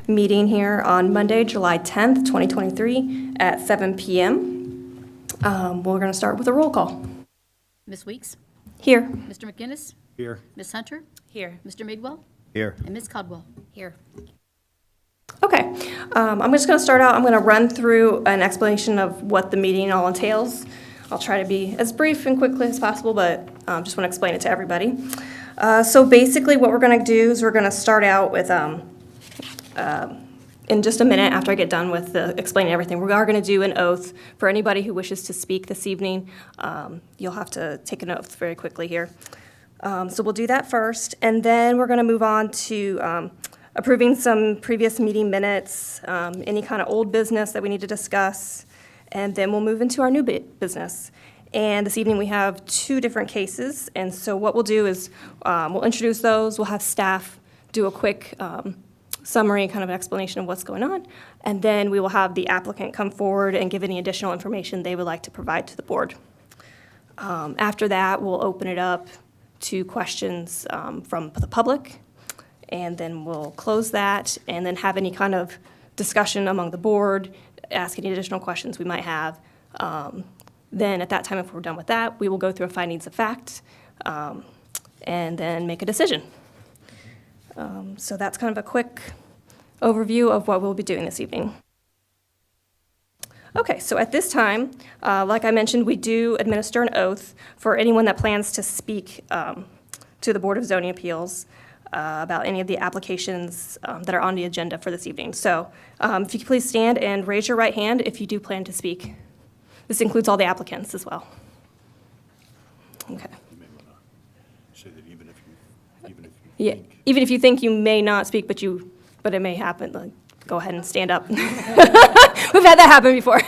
meeting here on Monday, July 10th, 2023 at 7 p.m. We're going to start with a roll call. Ms. Weeks? Here. Mr. McGinnis? Here. Ms. Hunter? Here. Mr. Madewell? Here. And Ms. Caldwell? Here. Okay, I'm just going to start out. I'm going to run through an explanation of what the meeting all entails. I'll try to be as brief and quickly as possible, but just want to explain it to everybody. So basically what we're going to do is we're going to start out with, in just a minute after I get done with explaining everything, we are going to do an oath for anybody who wishes to speak this evening. You'll have to take an oath very quickly here. So we'll do that first, and then we're going to move on to approving some previous meeting minutes, any kind of old business that we need to discuss, and then we'll move into our new business. And this evening we have two different cases, and so what we'll do is we'll introduce those, we'll have staff do a quick summary, kind of explanation of what's going on, and then we will have the applicant come forward and give any additional information they would like to provide to the board. After that, we'll open it up to questions from the public, and then we'll close that and then have any kind of discussion among the board, ask any additional questions we might have. Then at that time, if we're done with that, we will go through a findings of fact and then make a decision. So that's kind of a quick overview of what we'll be doing this evening. Okay, so at this time, like I mentioned, we do administer an oath for anyone that plans to speak to the Board of Zoning Appeals about any of the applications that are on the agenda for this evening. So if you could please stand and raise your right hand if you do plan to speak. This includes all the applicants as well. Okay. You may want to say that even if you Yeah, think. even if you think you may not speak, but it may happen, like, go ahead and stand up. We've had that happen before.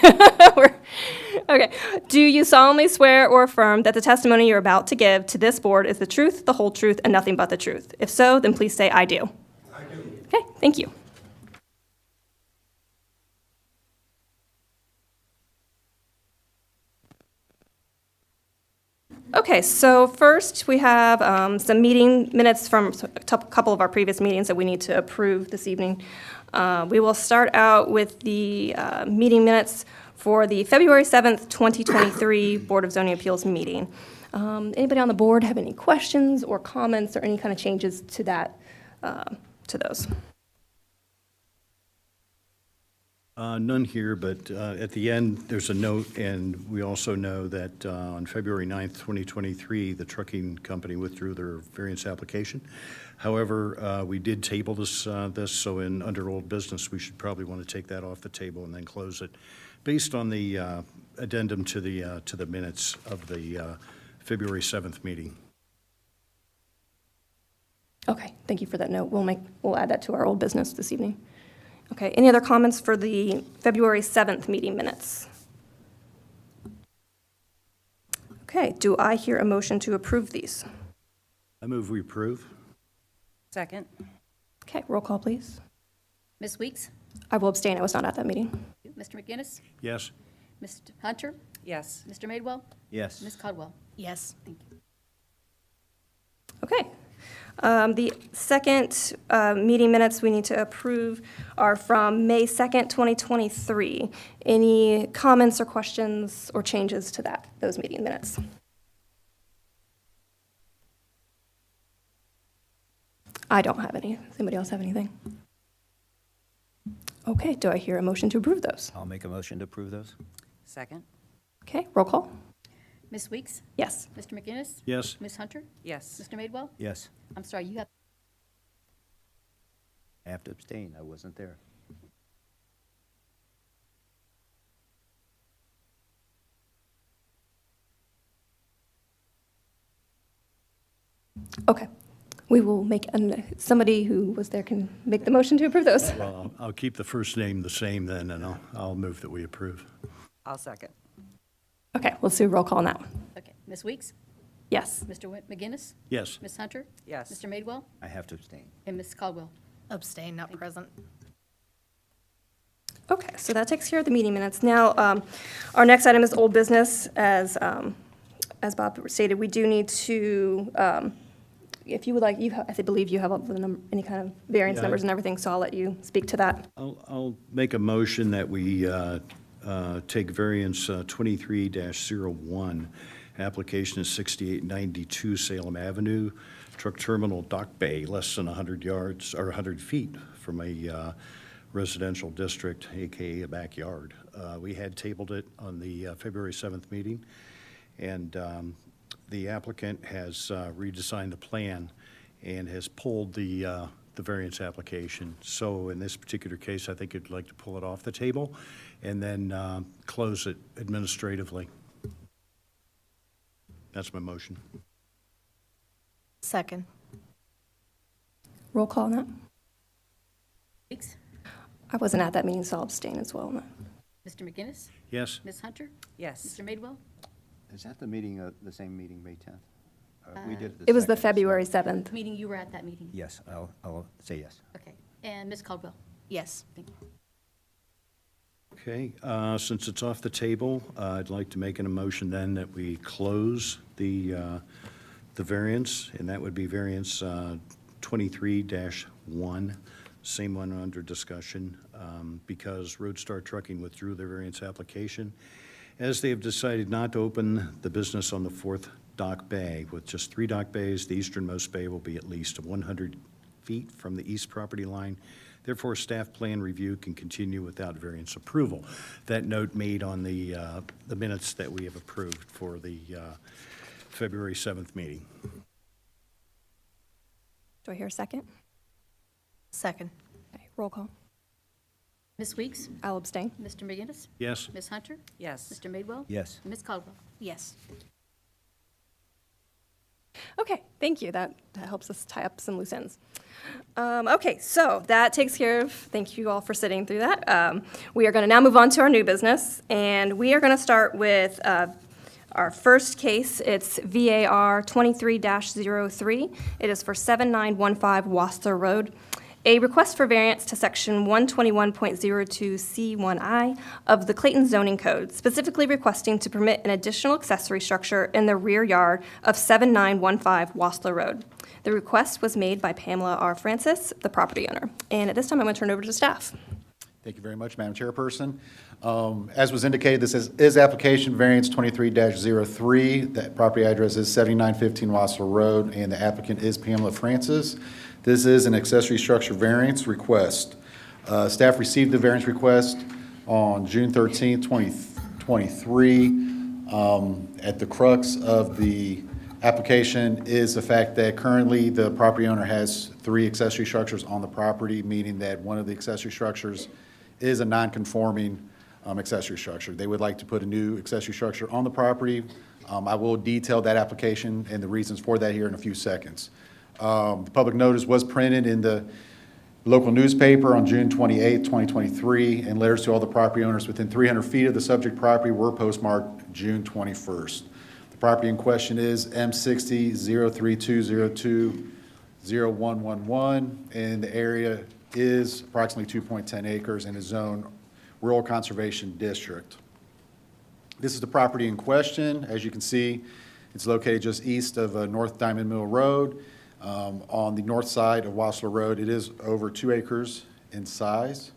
Okay. Do you solemnly swear or affirm that the testimony you're about to give to this board is the truth, the whole truth, and nothing but the truth? If so, then please say, I do. I do. Okay, thank you. Okay, so first we have some meeting minutes from a couple of our previous meetings that we need to approve this evening. We will start out with the meeting minutes for the February 7th, 2023 Board of Zoning Appeals meeting. Anybody on the board have any questions or comments or any kind of changes to that, to those? None here, but at the end, there's a note, and we also know that on February 9th, 2023, the trucking company withdrew their variance application. However, we did table this, so in under old business, we should probably want to take that off the table and then close it, based on the addendum to the minutes of the February 7th meeting. Okay, thank you for that note. We'll add that to our old business this evening. Okay, any other comments for the February 7th meeting minutes? Okay, do I hear a motion to approve these? I move we approve. Second. Okay, roll call, please. Ms. Weeks? I will abstain, I was not at that meeting. Mr. McGinnis? Yes. Mr. Hunter? Yes. Mr. Madewell? Yes. Ms. Caldwell? Yes. Thank you. Okay. The second meeting minutes we need to approve are from May 2nd, 2023. Any comments or questions or changes to those meeting minutes? I don't have any. Does anybody else have anything? Okay, do I hear a motion to approve those? I'll make a motion to approve those. Second. Okay, roll call. Ms. Weeks? Yes. Mr. McGinnis? Yes. Ms. Hunter? Yes. Mr. Madewell? Yes. I'm sorry, you have, I have to abstain. I wasn't there. Okay. We will make, somebody who was there can make the motion to approve those. Well, I'll keep the first name the same then, and I'll move that we approve. I'll second. Okay, let's do a roll call on that one. okay. Ms. Weeks? Yes. Mr. McGinnis? Yes. Ms. Hunter? Yes. Mr. Madewell? I have to abstain. And Ms. Caldwell? Abstain, not present. Okay, so that takes care of the meeting minutes. Now, our next item is old business. As Bob stated, we do need to if you would like, I believe you have all the any kind of variance Yeah. numbers and everything, so I'll let you speak to that. I'll make a motion that we take variance 23-01. Application is 6892 Salem Avenue, truck terminal dock bay, less than 100 yards, or 100 feet from a residential district, AKA a backyard. We had tabled it on the February 7th meeting, and the applicant has redesigned the plan and has pulled the variance application. So in this particular case, I think you'd like to pull it off the table and then close it administratively. That's my motion. Second. Roll call on that. Weeks? I wasn't at that meeting, so I'll abstain as well on that. Mr. McGinnis? Yes? Ms. Hunter? Yes. Mr. Madewell? Is that the meeting, the same meeting, May 10th? We did It was the 2nd, so- February 7th. Meeting, you were at that meeting? Yes, I'll say yes. Okay. And Ms. Caldwell? Yes. Thank you. Okay, since it's off the table, I'd like to make an motion then that we close the variance, and that would be variance 23-1, same one under discussion, because Roadstar Trucking withdrew their variance application, as they have decided not to open the business on the fourth dock bay. With just 3 dock bays, the easternmost bay will be at least 100 feet from the east property line. Therefore, staff plan review can continue without variance approval. That note made on the minutes that we have approved for the February 7th meeting. Do I hear a second? Second. Okay, roll call. Ms. Weeks? I'll abstain. Mr. McGinnis? Yes? Ms. Hunter? Yes. Mr. Madewell? Yes. Ms. Caldwell? Yes. Okay, thank you. That helps us tie up some loose ends. Okay, so that takes care of, thank you all for sitting through that. We are going to now move on to our new business, and we are going to start with our first case. It's VAR 23-03. It is for 7915 Wassler Road. A request for variance to Section 121.02C1I of the Clayton zoning code, specifically requesting to permit an additional accessory structure in the rear yard of 7915 Wassler Road. The request was made by Pamela R. Francis, the property owner. And at this time, I'm going to turn it over to staff. Thank you very much, Madam Chairperson. As was indicated, this is application variance 23-03. That property address is 7915 Wassler Road, and the applicant is Pamela Francis. This is an accessory structure variance request. Staff received the variance request on June 13, 2023. At the crux of the application is the fact that currently the property owner has 3 accessory structures on the property, meaning that one of the accessory structures is a non-conforming accessory structure. They would like to put a new accessory structure on the property. I will detail that application and the reasons for that here in a few seconds. The public notice was printed in the local newspaper on June 28, 2023, and letters to all the property owners within 300 feet of the subject property were postmarked June 21st. The property in question is M60-03202-0111, and the area is approximately 2.10 acres in a zone rural conservation district. This is the property in question. As you can see, it's located just east of North Diamond Mill Road. On the north side of Wassler Road, it is over 2 acres in size.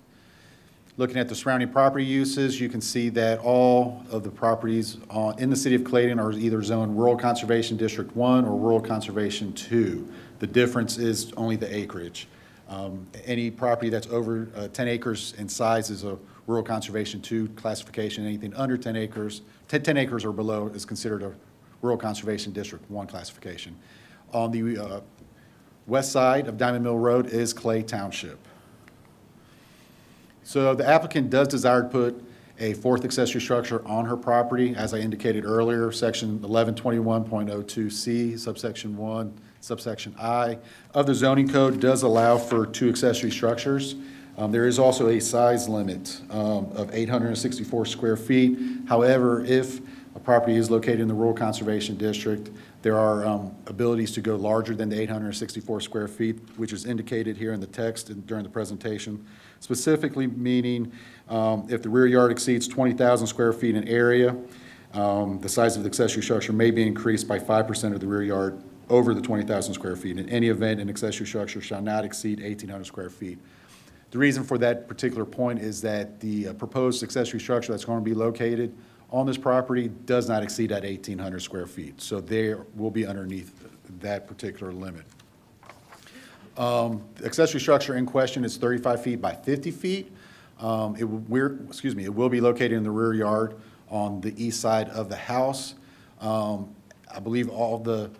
Looking at the surrounding property uses, you can see that all of the properties in the city of Clayton are either zoned Rural Conservation District 1 or Rural Conservation 2. The difference is only the acreage. Any property that's over 10 acres in size is a Rural Conservation 2 classification. Anything under 10 acres, 10 acres or below is considered a Rural Conservation District 1 classification. On the west side of Diamond Mill Road is Clay Township. So the applicant does desire to put a 4th accessory structure on her property. As I indicated earlier, section 1121.02C, subsection 1, subsection I of the zoning code does allow for 2 accessory structures. There is also a size limit of 864 square feet. However, if a property is located in the Rural Conservation District, there are abilities to go larger than the 864 square feet, which is indicated here in the text and during the presentation, specifically meaning if the rear yard exceeds 20,000 square feet in area, the size of the accessory structure may be increased by 5% of the rear yard over the 20,000 square feet. In any event, an accessory structure shall not exceed 1,800 square feet. The reason for that particular point is that the proposed accessory structure that's going to be located on this property does not exceed that 1,800 square feet. So they will be underneath that particular limit. The accessory structure in question is 35 feet by 50 feet. It will be located in the rear yard on the east side of the house. I believe all the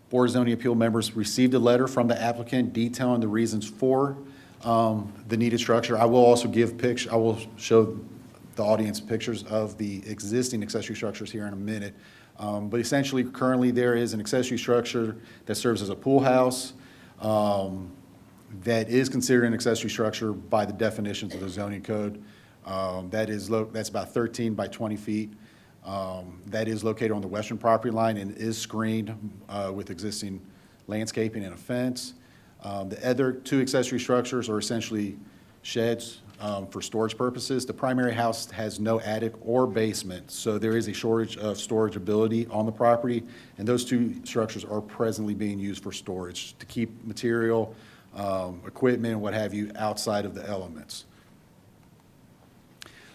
Board of Zoning Appeal members received a letter from the applicant detailing the reasons for the needed structure. I will also I will show the audience pictures of the existing accessory structures here in a minute. But essentially, currently, there is an accessory structure that serves as a pool house that is considered an accessory structure by the definitions of the zoning code. That's about 13 by 20 feet. That is located on the western property line and is screened with existing landscaping and a fence. The other two accessory structures are essentially sheds for storage purposes. The primary house has no attic or basement, so there is a shortage of storage ability on the property, and those two structures are presently being used for storage to keep material, equipment, and what have you outside of the elements.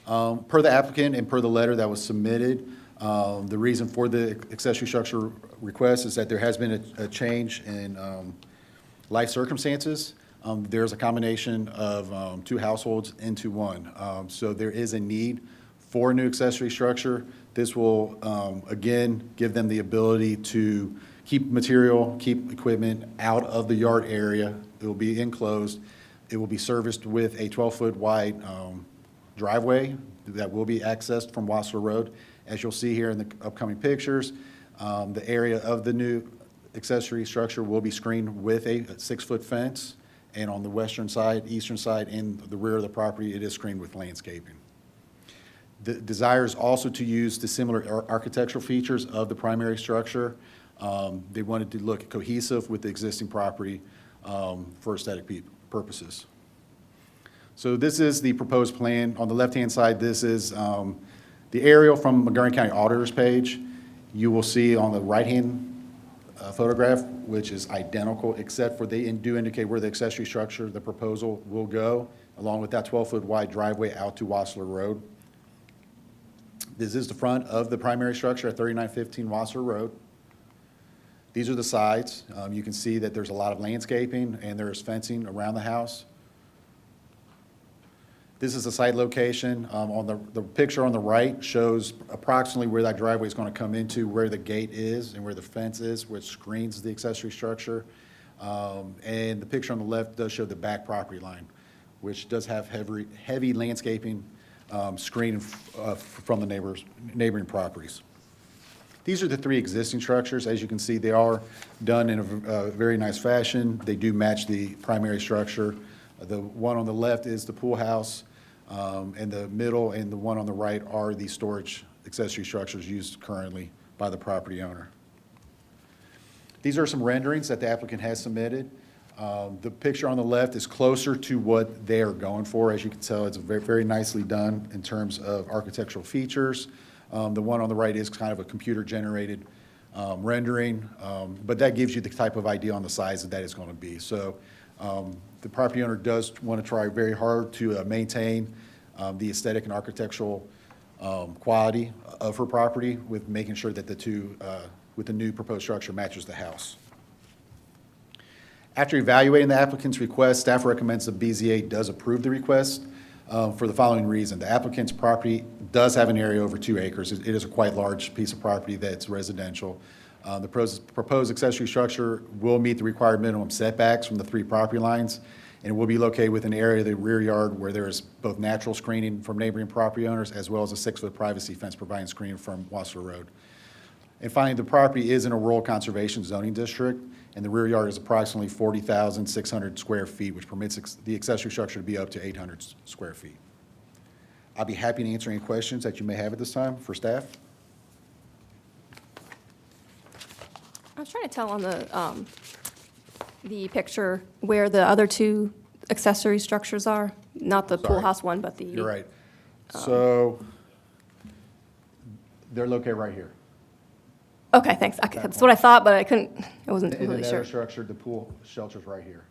Per the applicant and per the letter that was submitted, the reason for the accessory structure request is that there has been a change in life circumstances. There's a combination of two households into one. So there is a need for a new accessory structure. This will, again, give them the ability to keep material, keep equipment out of the yard area. It will be enclosed. It will be serviced with a 12-foot wide driveway that will be accessed from Wassler Road. As you'll see here in the upcoming pictures, the area of the new accessory structure will be screened with a 6-foot fence. And on the western side, eastern side, and the rear of the property, it is screened with landscaping. The desire is also to use the similar architectural features of the primary structure. They wanted to look cohesive with the existing property for aesthetic purposes. So this is the proposed plan. On the left-hand side, this is the aerial from Montgomery County Auditor's page. You will see on the right-hand photograph, which is identical, except for they do indicate where the accessory structure, the proposal, will go, along with that 12-foot wide driveway out to Wassler Road. This is the front of the primary structure at 3915 Wassler Road. These are the sides. You can see that there's a lot of landscaping and there is fencing around the house. This is the site location. On the picture on the right shows approximately where that driveway is going to come into, where the gate is and where the fence is, which screens the accessory structure. And the picture on the left does show the back property line, which does have heavy landscaping screening from the neighboring properties. These are the three existing structures. As you can see, they are done in a very nice fashion. They do match the primary structure. The one on the left is the pool house. And the middle and the one on the right are the storage accessory structures used currently by the property owner. These are some renderings that the applicant has submitted. The picture on the left is closer to what they are going for. As you can tell, it's very, very nicely done in terms of architectural features. The one on the right is kind of a computer-generated rendering, but that gives you the type of idea on the size that it's going to be. So the property owner does want to try very hard to maintain the aesthetic and architectural quality of her property with making sure that with the new proposed structure matches the house. After evaluating the applicant's request, staff recommends the BZA does approve the request for the following reason. The applicant's property does have an area over 2 acres. It is a quite large piece of property that's residential. The proposed accessory structure will meet the required minimum setbacks from the 3 property lines, and it will be located within an area of the rear yard where there is both natural screening from neighboring property owners as well as a 6-foot privacy fence providing screening from Wassler Road. And finally, the property is in a rural conservation zoning district, and the rear yard is approximately 40,600 square feet, which permits the accessory structure to be up to 800 square feet. I'll be happy to answer any questions that you may have at this time for staff. I was trying to tell on the picture where the other 2 accessory structures are, not the pool Sorry. house one, but the. You're right. So they're located right here Okay, thanks. That's what I thought, but I wasn't And then completely the sure. other structure, the pool shelter's right here.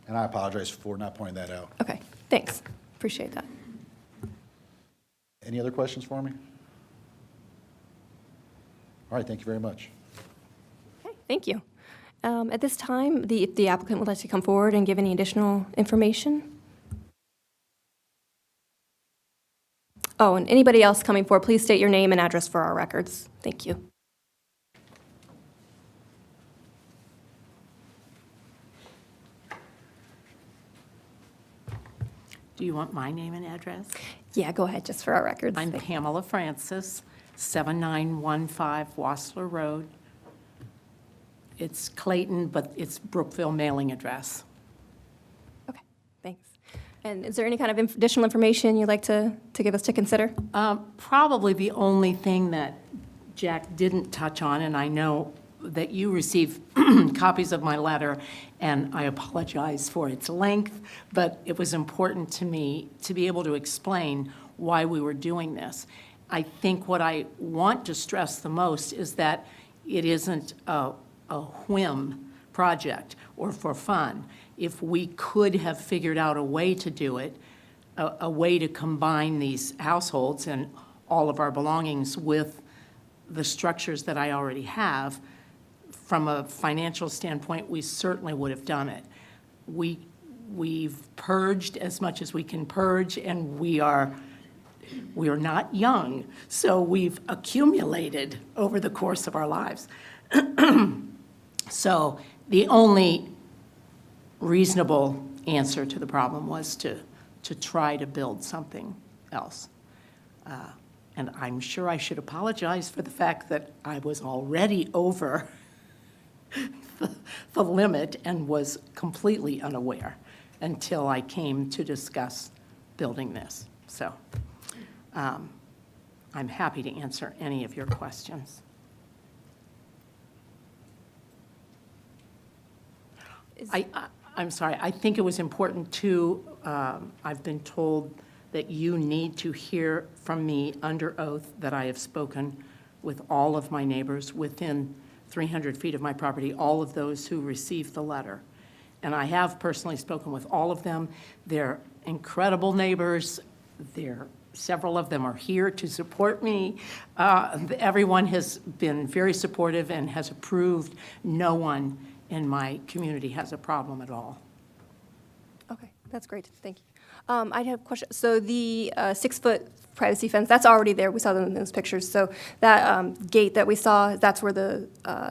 And I apologize for not pointing that out. Okay, thanks. Appreciate that. Any other questions for me? All right, thank you very much. Okay, thank you. At this time, if the applicant would like to come forward and give any additional information. Oh, and anybody else coming forward, please state your name and address for our records. Thank you. Do you want my name and address? Yeah, go ahead, just for our records. I'm Pamela Francis, 7915 Wassler Road. It's Clayton, but it's Brookville mailing address. Okay, thanks. And is there any kind of additional information you'd like to give us to consider? Probably the only thing that Jack didn't touch on, and I know that you received copies of my letter, and I apologize for its length, but it was important to me to be able to explain why we were doing this. I think what I want to stress the most is that it isn't a whim project or for fun. If we could have figured out a way to do it, a way to combine these households and all of our belongings with the structures that I already have, from a financial standpoint, we certainly would have done it. We've purged as much as we can purge, and we are not young, so we've accumulated over the course of our lives. So the only reasonable answer to the problem was to try to build something else. And I'm sure I should apologize for the fact that I was already over the limit and was completely unaware until I came to discuss building this. So I'm happy to answer any of your questions. I'm sorry, I think it was important too, I've been told that you need to hear from me under oath that I have spoken with all of my neighbors within 300 feet of my property, all of those who received the letter. And I have personally spoken with all of them. They're incredible neighbors. Several of them are here to support me. Everyone has been very supportive and has approved. No one in my community has a problem at all. Okay, that's great, thank you. I have a question. So the 6-foot privacy fence, that's already there. We saw them in those pictures. So that gate that we saw, that's where the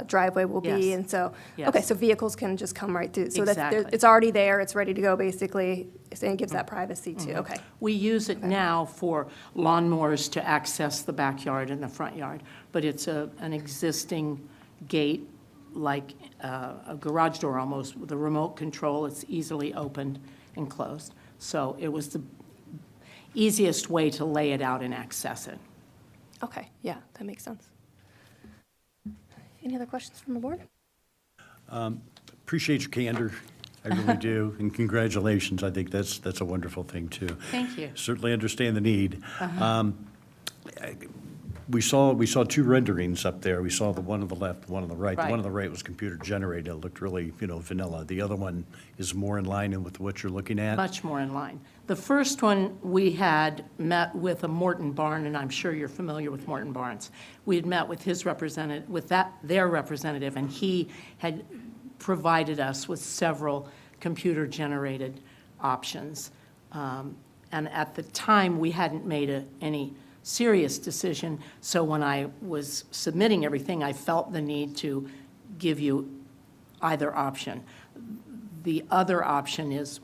driveway will be. Yes. And so, Yes. okay, so vehicles can just come right through. So Exactly. it's already there. It's ready to go, basically. And it gives that privacy too. Okay. We use it now for lawnmowers to access the backyard and the front yard, but it's an existing gate, like a garage door almost, with a remote control. It's easily opened and closed. So it was the easiest way to lay it out and access it. Okay, yeah, that makes sense. Any other questions from the board? Appreciate your candor. I really do. And congratulations. I think that's a wonderful thing, too. Thank you. Certainly understand the need. We saw two renderings up there. We saw the one on the left, one on the right. The Right. one on the right was computer generated. It looked really, vanilla. The other one is more in line with what you're looking at. Much more in line. The first one, we had met with a Morton Barn, and I'm sure you're familiar with Morton Barns. We had met with his representative, their representative, and he had provided us with several computer-generated options. And at the time, we hadn't made any serious decision, so when I was submitting everything, I felt the need to give you either option. The other option is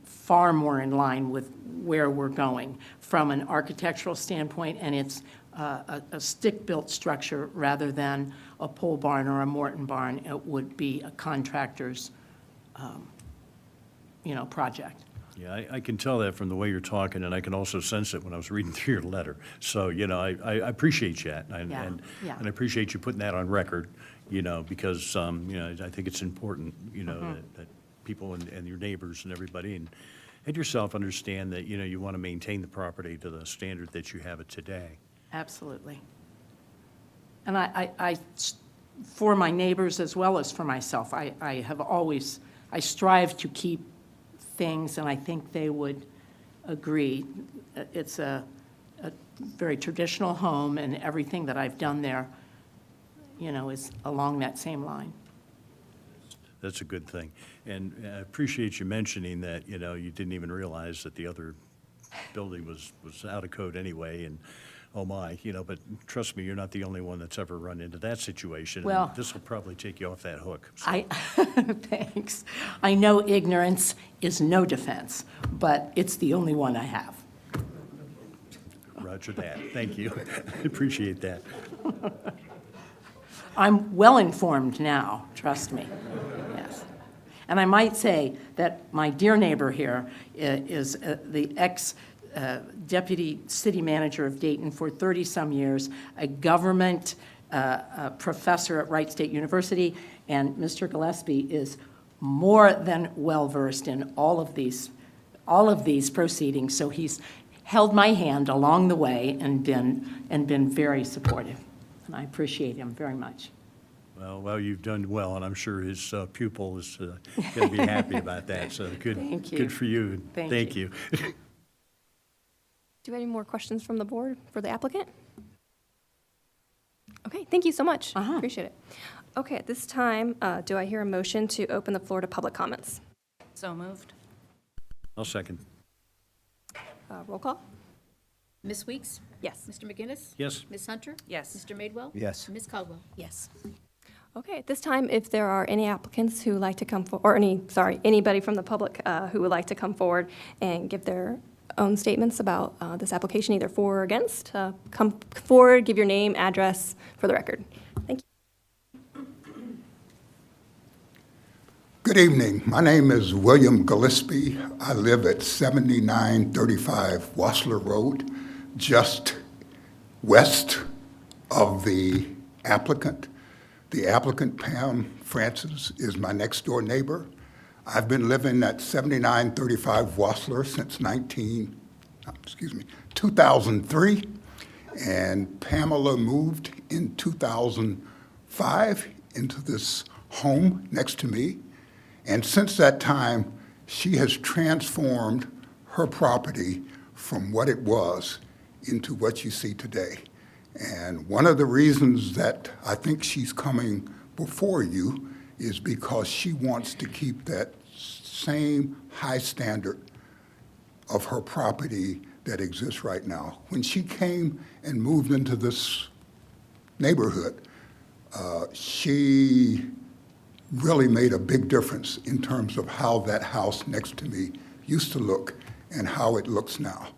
far more in line with where we're going from an architectural standpoint, and it's a stick-built structure rather than a pole barn or a Morton barn. It would be a contractor's, project. Yeah, I can tell that from the way you're talking, and I can also sense it when I was reading through your letter. So, I appreciate that, and Yeah, yeah. I appreciate you putting that on record, because, I think it's important, that people and your neighbors and everybody and yourself understand that, you want to maintain the property to the standard that you have it today. Absolutely. And for my neighbors as well as for myself, I have always, I strive to keep things, and I think they would agree. It's a very traditional home, and everything that I've done there, you know, is along that same line. That's a good thing. And I appreciate you mentioning that, you know, you didn't even realize that the other building was out of code anyway, and, oh my, you know, but trust me, you're not the only one that's ever run into that situation. and Well- This will probably take you off that hook. So, Thanks. I know ignorance is no defense, but it's the only one I have. Roger that. Thank you. I appreciate that. I'm well-informed now, trust me. Yes. And I might say that my dear neighbor here is the ex-deputy city manager of Dayton for 30-some years, a government professor at Wright State University, and Mr. Gillespie is more than well-versed in all of these proceedings, so he's held my hand along the way and been very supportive, and I appreciate him very much. Well, you've done well, and I'm sure his pupil is going to be happy about that. So good, Thank you. good for you. Thank you. Do you have any more questions from the board for the applicant? Okay, thank you so much. Appreciate it. Okay, at this time, do I hear a motion to open the floor to public comments? So moved. I'll second. Roll call? Ms. Weeks? Yes. Mr. McGinnis? Yes. Ms. Hunter? Yes. Mr. Madewell? Yes. Ms. Caldwell? Yes. Okay, at this time, if there are any applicants who would like to come, or anybody from the public who would like to come forward and give their own statements about this application, either for or against, come forward, give your name, address for the record. Thank you. Good evening. My name is William Gillespie. I live at 7935 Wassler Road, just west of the applicant. The applicant, Pam Francis, is my next-door neighbor. I've been living at 7935 Wassler since 2003, and Pamela moved in 2005 into this home next to me. And since that time, she has transformed her property from what it was into what you see today. And one of the reasons that I think she's coming before you is because she wants to keep that same high standard of her property that exists right now. When she came and moved into this neighborhood, she really made a big difference in terms of how that house next to me used to look and how it looks now.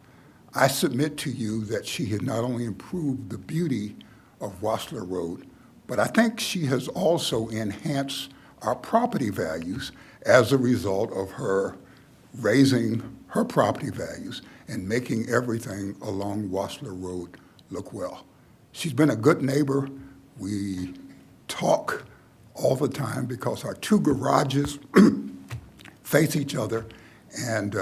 I submit to you that she has not only improved the beauty of Wassler Road, but I think she has also enhanced our property values as a result of her raising her property values and making everything along Wassler Road look well. She's been a good neighbor. We talk all the time because our two garages face each other, and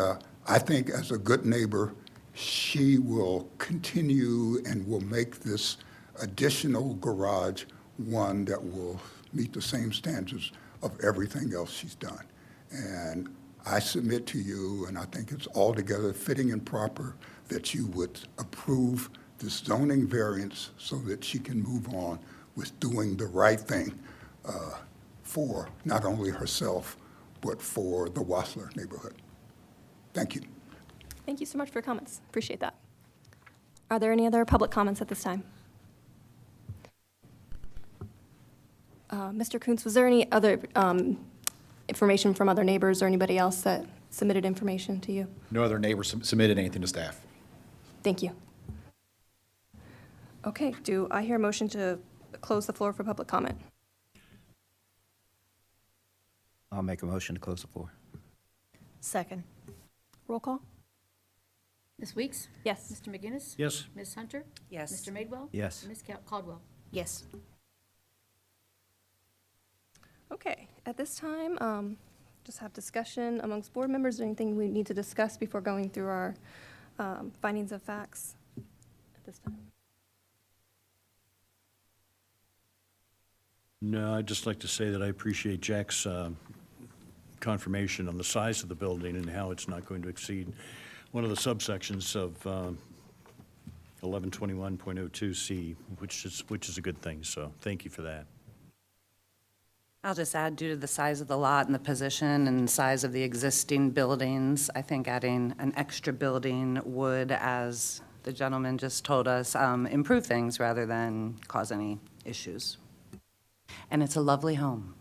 I think as a good neighbor, she will continue and will make this additional garage one that will meet the same standards of everything else she's done. And I submit to you, and I think it's altogether fitting and proper, that you would approve this zoning variance so that she can move on with doing the right thing for not only herself, but for the Wassler neighborhood. Thank you. Thank you so much for your comments. Appreciate that. Are there any other public comments at this time? Mr. Kuntz, was there any other information from other neighbors or anybody else that submitted information to you? No other neighbors submitted anything to staff. Thank you. Okay, do I hear a motion to close the floor for public comment? I'll make a motion to close the floor. Second. Roll call? Ms. Weeks? Yes. Mr. McGinnis? Yes. Ms. Hunter? Yes. Mr. Madewell? Yes. Ms. Caldwell? Yes. Okay, at this time, just have discussion amongst board members. Is there anything we need to discuss before going through our findings of facts at this time? No, I'd just like to say that I appreciate Jack's confirmation on the size of the building and how it's not going to exceed one of the subsections of 1121.02C, which is a good thing, so thank you for that. I'll just add, due to the size of the lot and the position and size of the existing buildings, I think adding an extra building would, as the gentleman just told us, improve things rather than cause any issues. And it's a lovely home.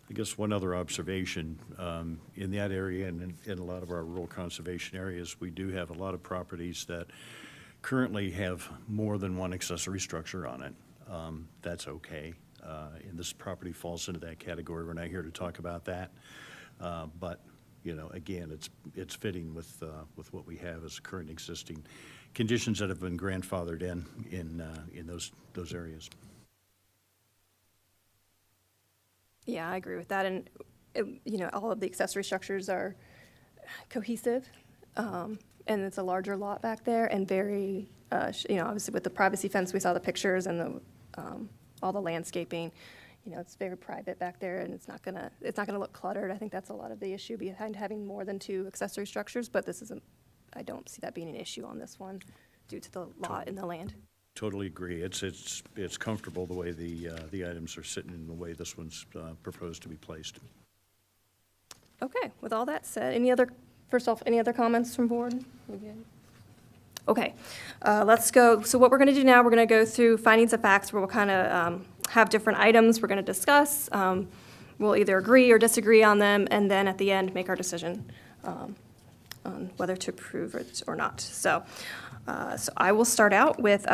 I guess one other observation, in that area and in a lot of our rural conservation areas, we do have a lot of properties that currently have more than one accessory structure on it. That's okay. And this property falls into that category. We're not here to talk about that. But, you know, again, it's fitting with what we have as current existing conditions that have been grandfathered in those areas. Yeah, I agree with that. And, you know, all of the accessory structures are cohesive. And it's a larger lot back there and very, you know, obviously with the privacy fence, we saw the pictures and all the landscaping. You know, it's very private back there and it's not gonna look cluttered. I think that's a lot of the issue behind having more than 2 accessory structures, but I don't see that being an issue on this one due to the lot and the land. Totally agree. It's comfortable the way the items are sitting and the way this one's proposed to be placed. Okay, with all that said, first off, any other comments from board? We good? Okay, let's go. So what we're going to do now, we're going to go through findings of facts where we'll kind of have different items we're going to discuss. We'll either agree or disagree on them, and then at the end, make our decision on whether to approve it or not. So I will start out with,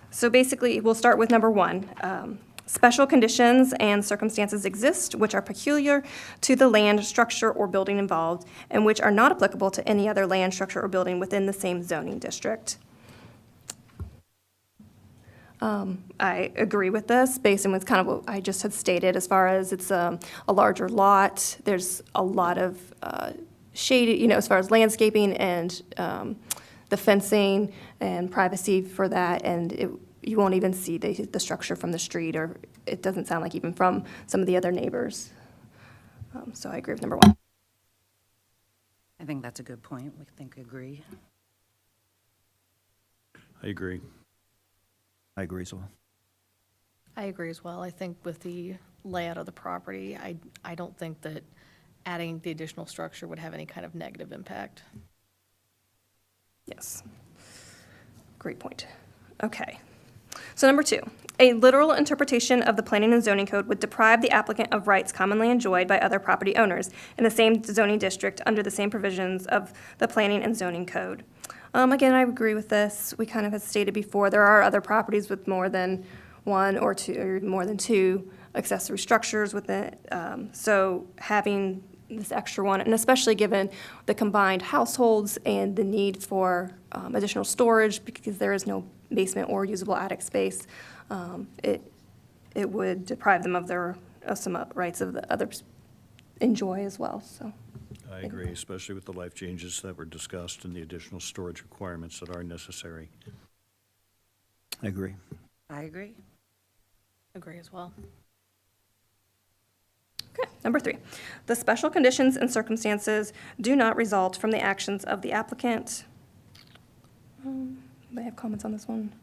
so basically, we'll start with number 1. Special conditions and circumstances exist which are peculiar to the land, structure, or building involved, and which are not applicable to any other land, structure, or building within the same zoning district. I agree with this, based on what's kind of what I just had stated, as far as it's a larger lot. There's a lot of shaded, you know, as far as landscaping and the fencing and privacy for that, and you won't even see the structure from the street, or it doesn't sound like even from some of the other neighbors. So I agree with number 1. I think that's a good point. We think agree. I agree. I agree as well. I agree as well. I think with the layout of the property, I don't think that adding the additional structure would have any kind of negative impact. Yes. Great point. Okay. So number 2, a literal interpretation of the planning and zoning code would deprive the applicant of rights commonly enjoyed by other property owners in the same zoning district under the same provisions of the planning and zoning code. Again, I agree with this. We kind of have stated before, there are other properties with more than 1 or 2, or more than 2 accessory structures with it. So having this extra one, and especially given the combined households and the need for additional storage, because there is no basement or usable attic space, it would deprive them of some rights of the others enjoy as well, so. I agree, especially with the life changes that were discussed and the additional storage requirements that are necessary. I agree. I agree. Agree as well. Okay, number 3, the special conditions and circumstances do not result from the actions of the applicant. Anybody have comments on this one?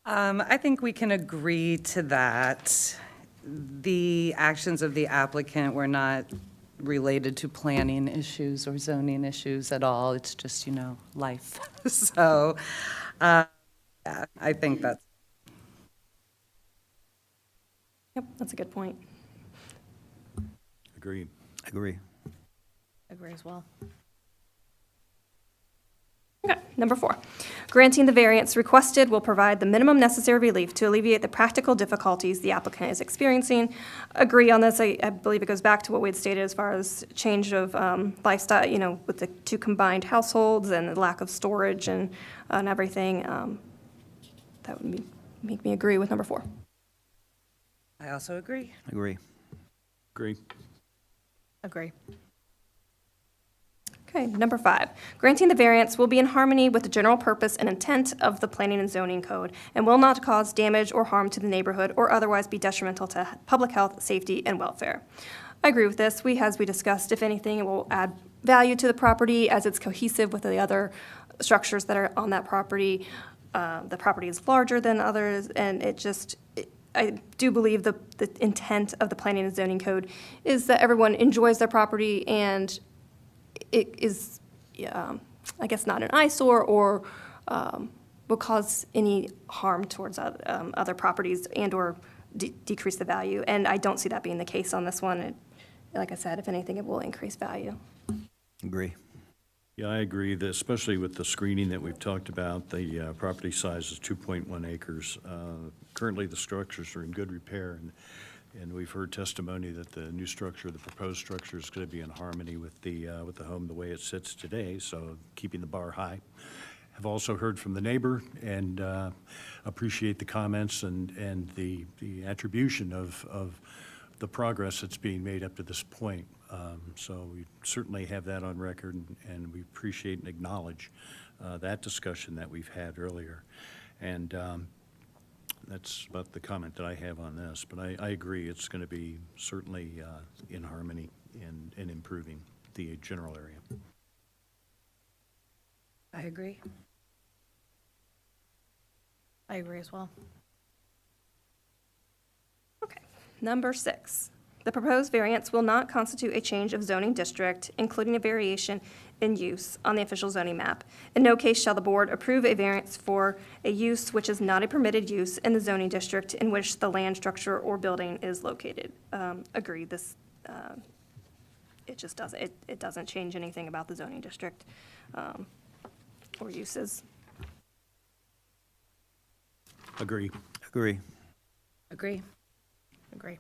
I think we can agree to that. The actions of the applicant were not related to planning issues or zoning issues at all. It's just, you know, life. So, yeah, I think that's. Yep, that's a good point. Agreed. Agree. Agree as well. Okay, number 4, granting the variance requested will provide the minimum necessary relief to alleviate the practical difficulties the applicant is experiencing. Agree on this. I believe it goes back to what we had stated as far as change of lifestyle, you know, with the 2 combined households and the lack of storage and everything. That would make me agree with number 4. I also agree. Agree. Agree. Agree. Okay, number 5, granting the variance will be in harmony with the general purpose and intent of the Planning and Zoning Code and will not cause damage or harm to the neighborhood or otherwise be detrimental to public health, safety, and welfare. I agree with this. As we discussed, if anything, it will add value to the property as it's cohesive with the other structures that are on that property. The property is larger than others, and I do believe the intent of the Planning and Zoning Code is that everyone enjoys their property and it is, I guess, not an eyesore or will cause any harm towards other properties and/or decrease the value. And I don't see that being the case on this one. Like I said, if anything, it will increase value. Agree. Yeah, I agree, that especially with the screening that we've talked about, the property size is 2.1 acres. Currently, the structures are in good repair, and we've heard testimony that the new structure, the proposed structure, is going to be in harmony with the home the way it sits today, so keeping the bar high. I've also heard from the neighbor and appreciate the comments and the attribution of the progress that's being made up to this point. So we certainly have that on record, and we appreciate and acknowledge that discussion that we've had earlier. And that's about the comment that I have on this. But I agree, it's going to be certainly in harmony and improving the general area. I agree. I agree as well. Okay. Number 6, the proposed variance will not constitute a change of zoning district, including a variation in use on the official zoning map. In no case shall the board approve a variance for a use which is not a permitted use in the zoning district in which the land, structure, or building is located. Agree, this, it just doesn't, it doesn't change anything about the zoning district or uses. Agree. Agree. Agree. Agree.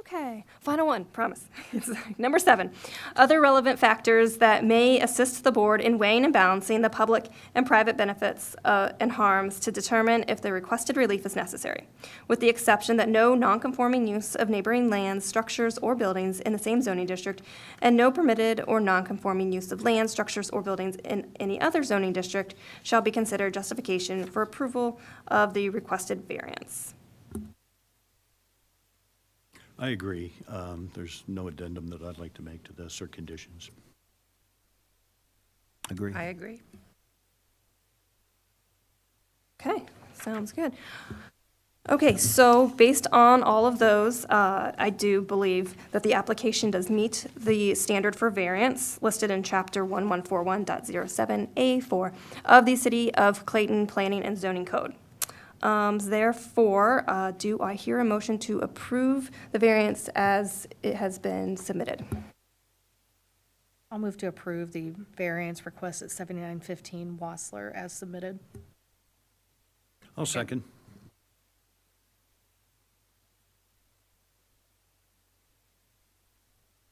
Okay, final one, promise. It's number 7. Other relevant factors that may assist the board in weighing and balancing the public and private benefits and harms to determine if the requested relief is necessary, with the exception that no nonconforming use of neighboring lands, structures, or buildings in the same zoning district, and no permitted or nonconforming use of land, structures, or buildings in any other zoning district shall be considered justification for approval of the requested variance. I agree. There's no addendum that I'd like to make to this or conditions. Agree. I agree. Okay, sounds good. Okay, so based on all of those, I do believe that the application does meet the standard for variance listed in Chapter 1141.07A4 of the City of Clayton Planning and Zoning Code. Therefore, do I hear a motion to approve the variance as it has been submitted? I'll move to approve the variance request at 7915 Wassler as submitted. I'll second.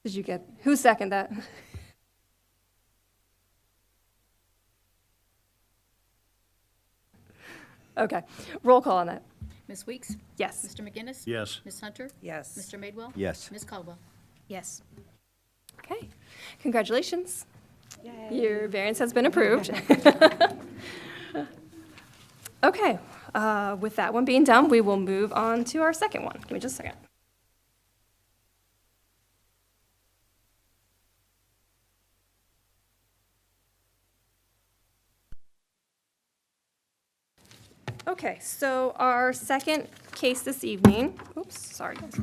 Did you get, who seconded that? Okay, roll call on that. Ms. Weeks? Yes. Mr. McGinnis? Yes. Ms. Hunter? Yes. Mr. Madewell? Yes. Ms. Caldwell? Yes. Okay, congratulations. Your variance has been approved. Okay, with that one being done, we will move on to our second one. Give me just a second. Okay, so our second case this evening, oops, sorry guys,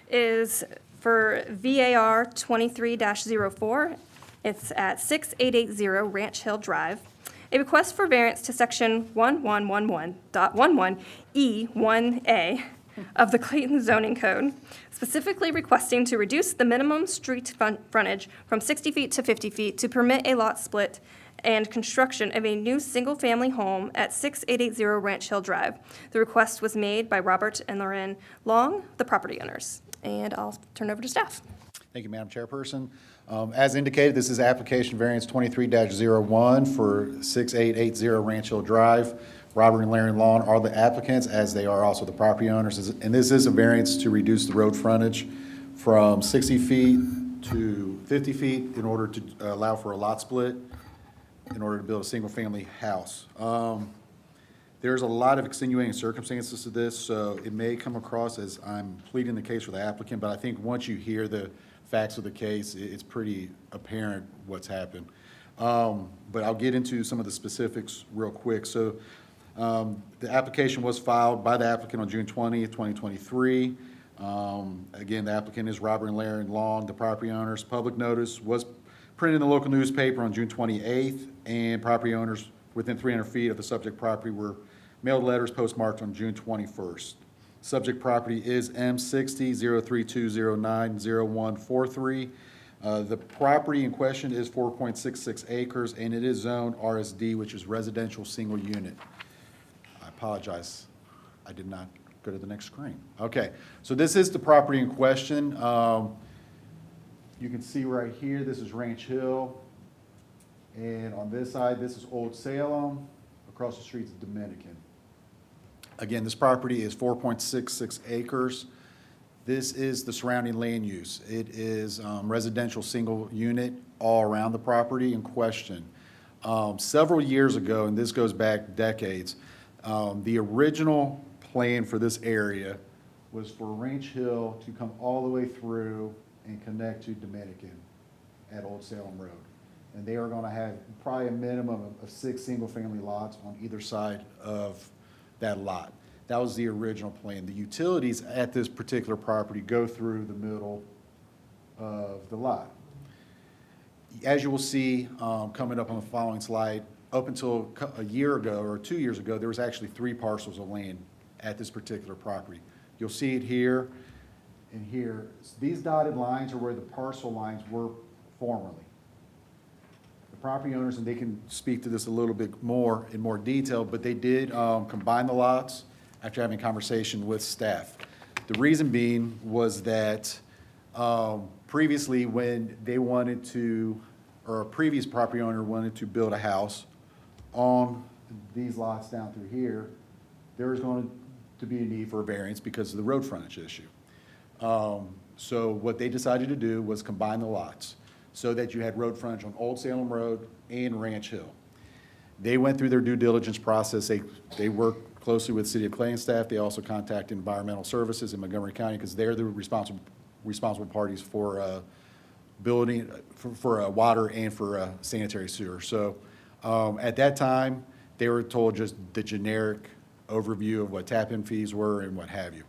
is for VAR 23-04. It's at 6880 Ranch Hill Drive. A request for variance to section 1111.11E1A of the Clayton zoning code, specifically requesting to reduce the minimum street frontage from 60 feet to 50 feet to permit a lot split and construction of a new single-family home at 6880 Ranch Hill Drive. The request was made by Robert and Lauren Long, the property owners. And I'll turn over to staff. Thank you, Madam Chairperson. As indicated, this is application variance 23-01 for 6880 Ranch Hill Drive. Robert and Larry Lawn are the applicants, as they are also the property owners. And this is a variance to reduce the road frontage from 60 feet to 50 feet in order to allow for a lot split, in order to build a single-family house. There's a lot of extenuating circumstances to this, so it may come across as I'm pleading the case for the applicant, but I think once you hear the facts of the case, it's pretty apparent what's happened. But I'll get into some of the specifics real quick. So the application was filed by the applicant on June 20th, 2023. Again, the applicant is Robert and Larry Long, the property owners. Public notice was printed in the local newspaper on June 28th, and property owners within 300 feet of the subject property were mailed letters postmarked on June 21st. Subject property is M60-03209-0143. The property in question is 4.66 acres, and it is zoned RSD, which is residential single unit. I apologize, I did not go to the next screen. Okay, so this is the property in question. You can see right here, this is Ranch Hill, and on this side, this is Old Salem. Across the street is Dominican. Again, this property is 4.66 acres. This is the surrounding land use. It is residential single unit all around the property in question. Several years ago, and this goes back decades, the original plan for this area was for Ranch Hill to come all the way through and connect to Dominican at Old Salem Road. And they are going to have probably a minimum of 6 single-family lots on either side of that lot. That was the original plan. The utilities at this particular property go through the middle of the lot. As you will see coming up on the following slide, up until a year ago or 2 years ago, there was actually 3 parcels of land at this particular property. You'll see it here and here. These dotted lines are where the parcel lines were formerly. The property owners, and they can speak to this a little bit more in more detail, but they did combine the lots after having a conversation with staff. The reason being was that previously when they wanted to, or a previous property owner wanted to build a house on these lots down through here, there was going to be a need for a variance because of the road frontage issue. So what they decided to do was combine the lots so that you had road frontage on Old Salem Road and Ranch Hill. They went through their due diligence process. They worked closely with City of Clayton staff. They also contacted Environmental Services in Montgomery County because they're the responsible parties for building, for water and for sanitary sewer. So at that time, they were told just the generic overview of what tap-in fees were and what have you.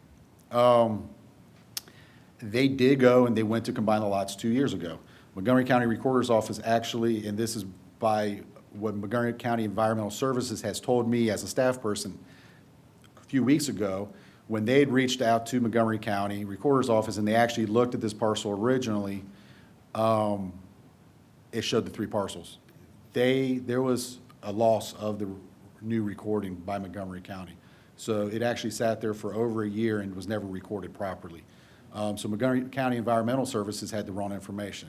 They did go and they went to combine the lots 2 years ago. Montgomery County Recorder's Office actually, and this is by what Montgomery County Environmental Services has told me as a staff person a few weeks ago, when they had reached out to Montgomery County Recorder's Office and they actually looked at this parcel originally, it showed the 3 parcels. There was a loss of the new recording by Montgomery County. So it actually sat there for over a year and was never recorded properly. So Montgomery County Environmental Services had the wrong information.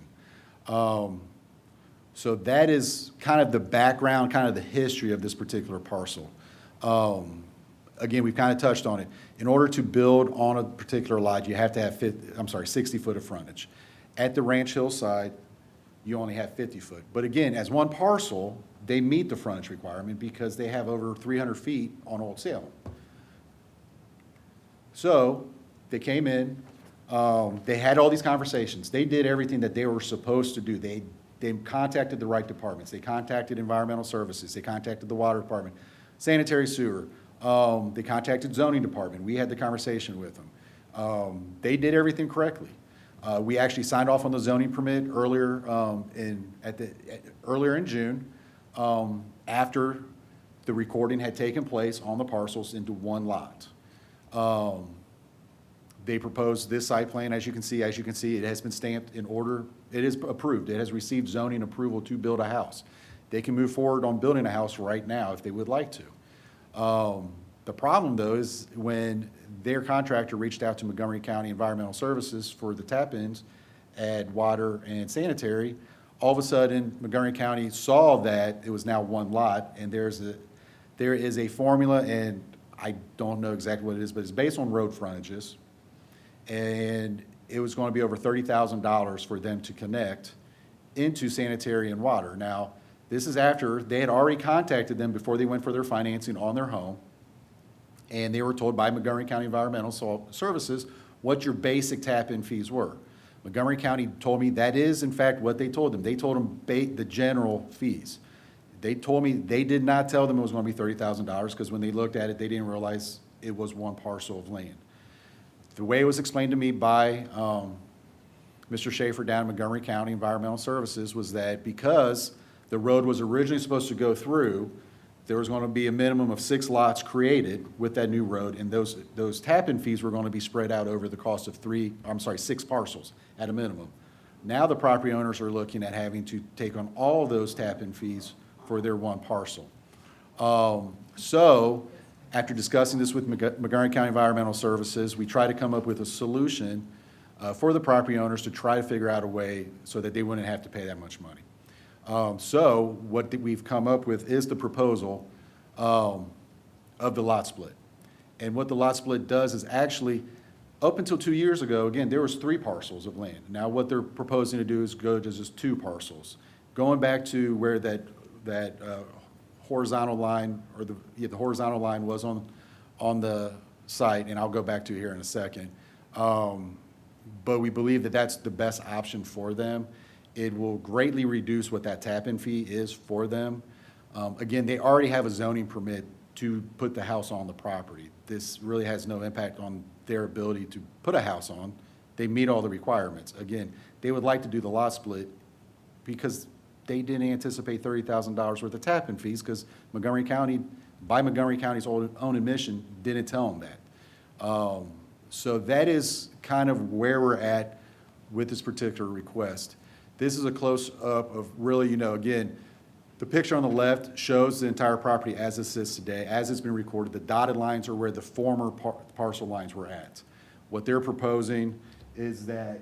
So that is kind of the background, kind of the history of this particular parcel. Again, we've kind of touched on it. In order to build on a particular lot, you have to have 60 foot of frontage. At the Ranch Hill side, you only have 50 foot. But again, as one parcel, they meet the frontage requirement because they have over 300 feet on Old Salem. So they came in, they had all these conversations. They did everything that they were supposed to do. They contacted the right departments. They contacted Environmental Services. They contacted the Water Department, Sanitary Sewer. They contacted Zoning Department. We had the conversation with them. They did everything correctly. We actually signed off on the zoning permit earlier in June, after the recording had taken place on the parcels into one lot. They proposed this site plan, as you can see, it has been stamped in order. It is approved. It has received zoning approval to build a house. They can move forward on building a house right now if they would like to. The problem, though, is when their contractor reached out to Montgomery County Environmental Services for the tap-ins at water and sanitary, all of a sudden, Montgomery County saw that it was now one lot, and there is a formula, and I don't know exactly what it is, but it's based on road frontages. And it was going to be over $30,000 for them to connect into sanitary and water. Now, this is after they had already contacted them before they went for their financing on their home, and they were told by Montgomery County Environmental Services what your basic tap-in fees were. Montgomery County told me that is, in fact, what they told them. They told them the general fees. They told me they did not tell them it was going to be $30,000 because when they looked at it, they didn't realize it was one parcel of land. The way it was explained to me by Mr. Schaefer down in Montgomery County Environmental Services was that because the road was originally supposed to go through, there was going to be a minimum of 6 lots created with that new road, and those tap-in fees were going to be spread out over the cost of 6 parcels at a minimum. Now the property owners are looking at having to take on all those tap-in fees for their one parcel. So after discussing this with Montgomery County Environmental Services, we tried to come up with a solution for the property owners to try to figure out a way so that they wouldn't have to pay that much money. So what we've come up with is the proposal of the lot split. And what the lot split does is actually, up until 2 years ago, again, there was 3 parcels of land. Now what they're proposing to do is go to just 2 parcels. Going back to where that horizontal line, or the horizontal line was on the site, and I'll go back to it here in a second. But we believe that that's the best option for them. It will greatly reduce what that tap-in fee is for them. Again, they already have a zoning permit to put the house on the property. This really has no impact on their ability to put a house on. They meet all the requirements. Again, they would like to do the lot split because they didn't anticipate $30,000 worth of tap-in fees because Montgomery County, by Montgomery County's own admission, didn't tell them that. So that is kind of where we're at with this particular request. This is a close-up of really, again, the picture on the left shows the entire property as it sits today, as it's been recorded. The dotted lines are where the former parcel lines were at. What they're proposing is that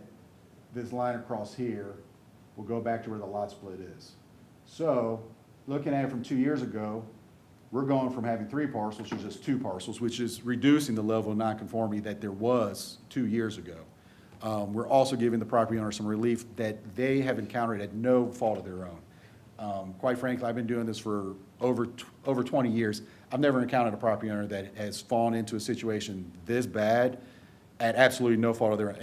this line across here will go back to where the lot split is. So, looking at it from 2 years ago, we're going from having 3 parcels to just 2 parcels, which is reducing the level of nonconformity that there was 2 years ago. We're also giving the property owner some relief that they have encountered at no fault of their own. Quite frankly, I've been doing this for over 20 years. I've never encountered a property owner that has fallen into a situation this bad at absolutely no fault of their own.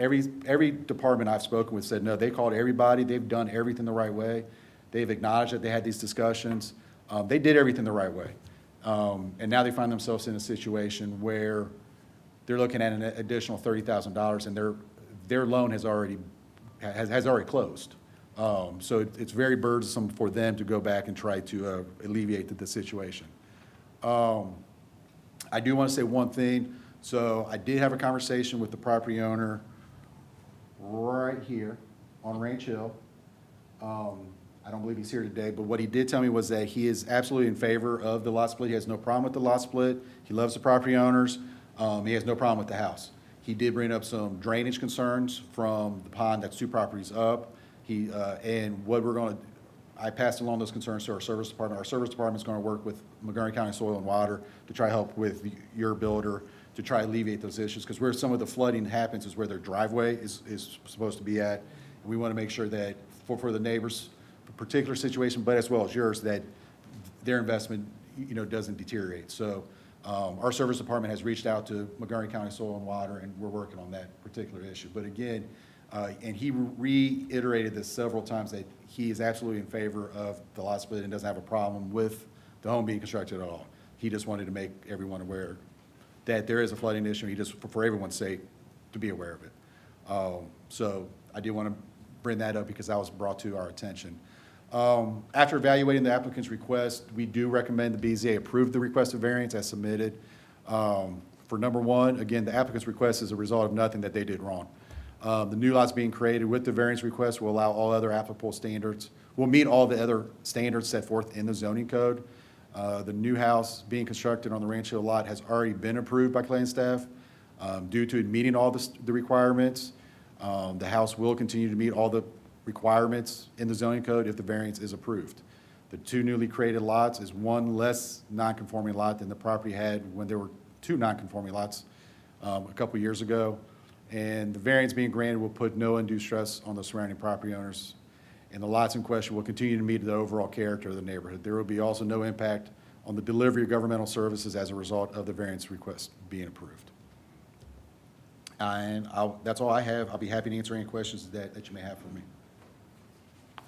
Every department I've spoken with said, no, they called everybody, they've done everything the right way. They've acknowledged that they had these discussions. They did everything the right way. And now they find themselves in a situation where they're looking at an additional $30,000 and their loan has already closed. So it's very burdensome for them to go back and try to alleviate the situation. I do want to say one thing. So I did have a conversation with the property owner right here on Ranch Hill. I don't believe he's here today, but what he did tell me was that he is absolutely in favor of the lot split. He has no problem with the lot split. He loves the property owners. He has no problem with the house. He did bring up some drainage concerns from the pond that's 2 properties up. And what I passed along those concerns to our service department. Our service department is going to work with Montgomery County Soil and Water to try to help with your builder to try to alleviate those issues, because where some of the flooding happens is where their driveway is supposed to be at. And we want to make sure that for the neighbors, particular situation, but as well as yours, that their investment, doesn't deteriorate. So our service department has reached out to Montgomery County Soil and Water, and we're working on that particular issue. But again, and he reiterated this several times, that he is absolutely in favor of the lot split and doesn't have a problem with the home being constructed at all. He just wanted to make everyone aware that there is a flooding issue. He just, for everyone's sake, to be aware of it. So I did want to bring that up because that was brought to our attention. After evaluating the applicant's request, we do recommend the BZA approve the requested variance as submitted. For number 1, again, the applicant's request is a result of nothing that they did wrong. The new lots being created with the variance request will allow all other applicable standards, will meet all the other standards set forth in the zoning code. The new house being constructed on the Ranch Hill lot has already been approved by Clayton staff. Due to it meeting all the requirements, the house will continue to meet all the requirements in the zoning code if the variance is approved. The 2 newly created lots is 1 less non-conforming lot than the property had when there were 2 non-conforming lots a couple years ago. And the variance being granted will put no undue stress on the surrounding property owners, and the lots in question will continue to meet the overall character of the neighborhood. There will be also no impact on the delivery of governmental services as a result of the variance request being approved. And that's all I have. I'll be happy to answer any questions that you may have for me.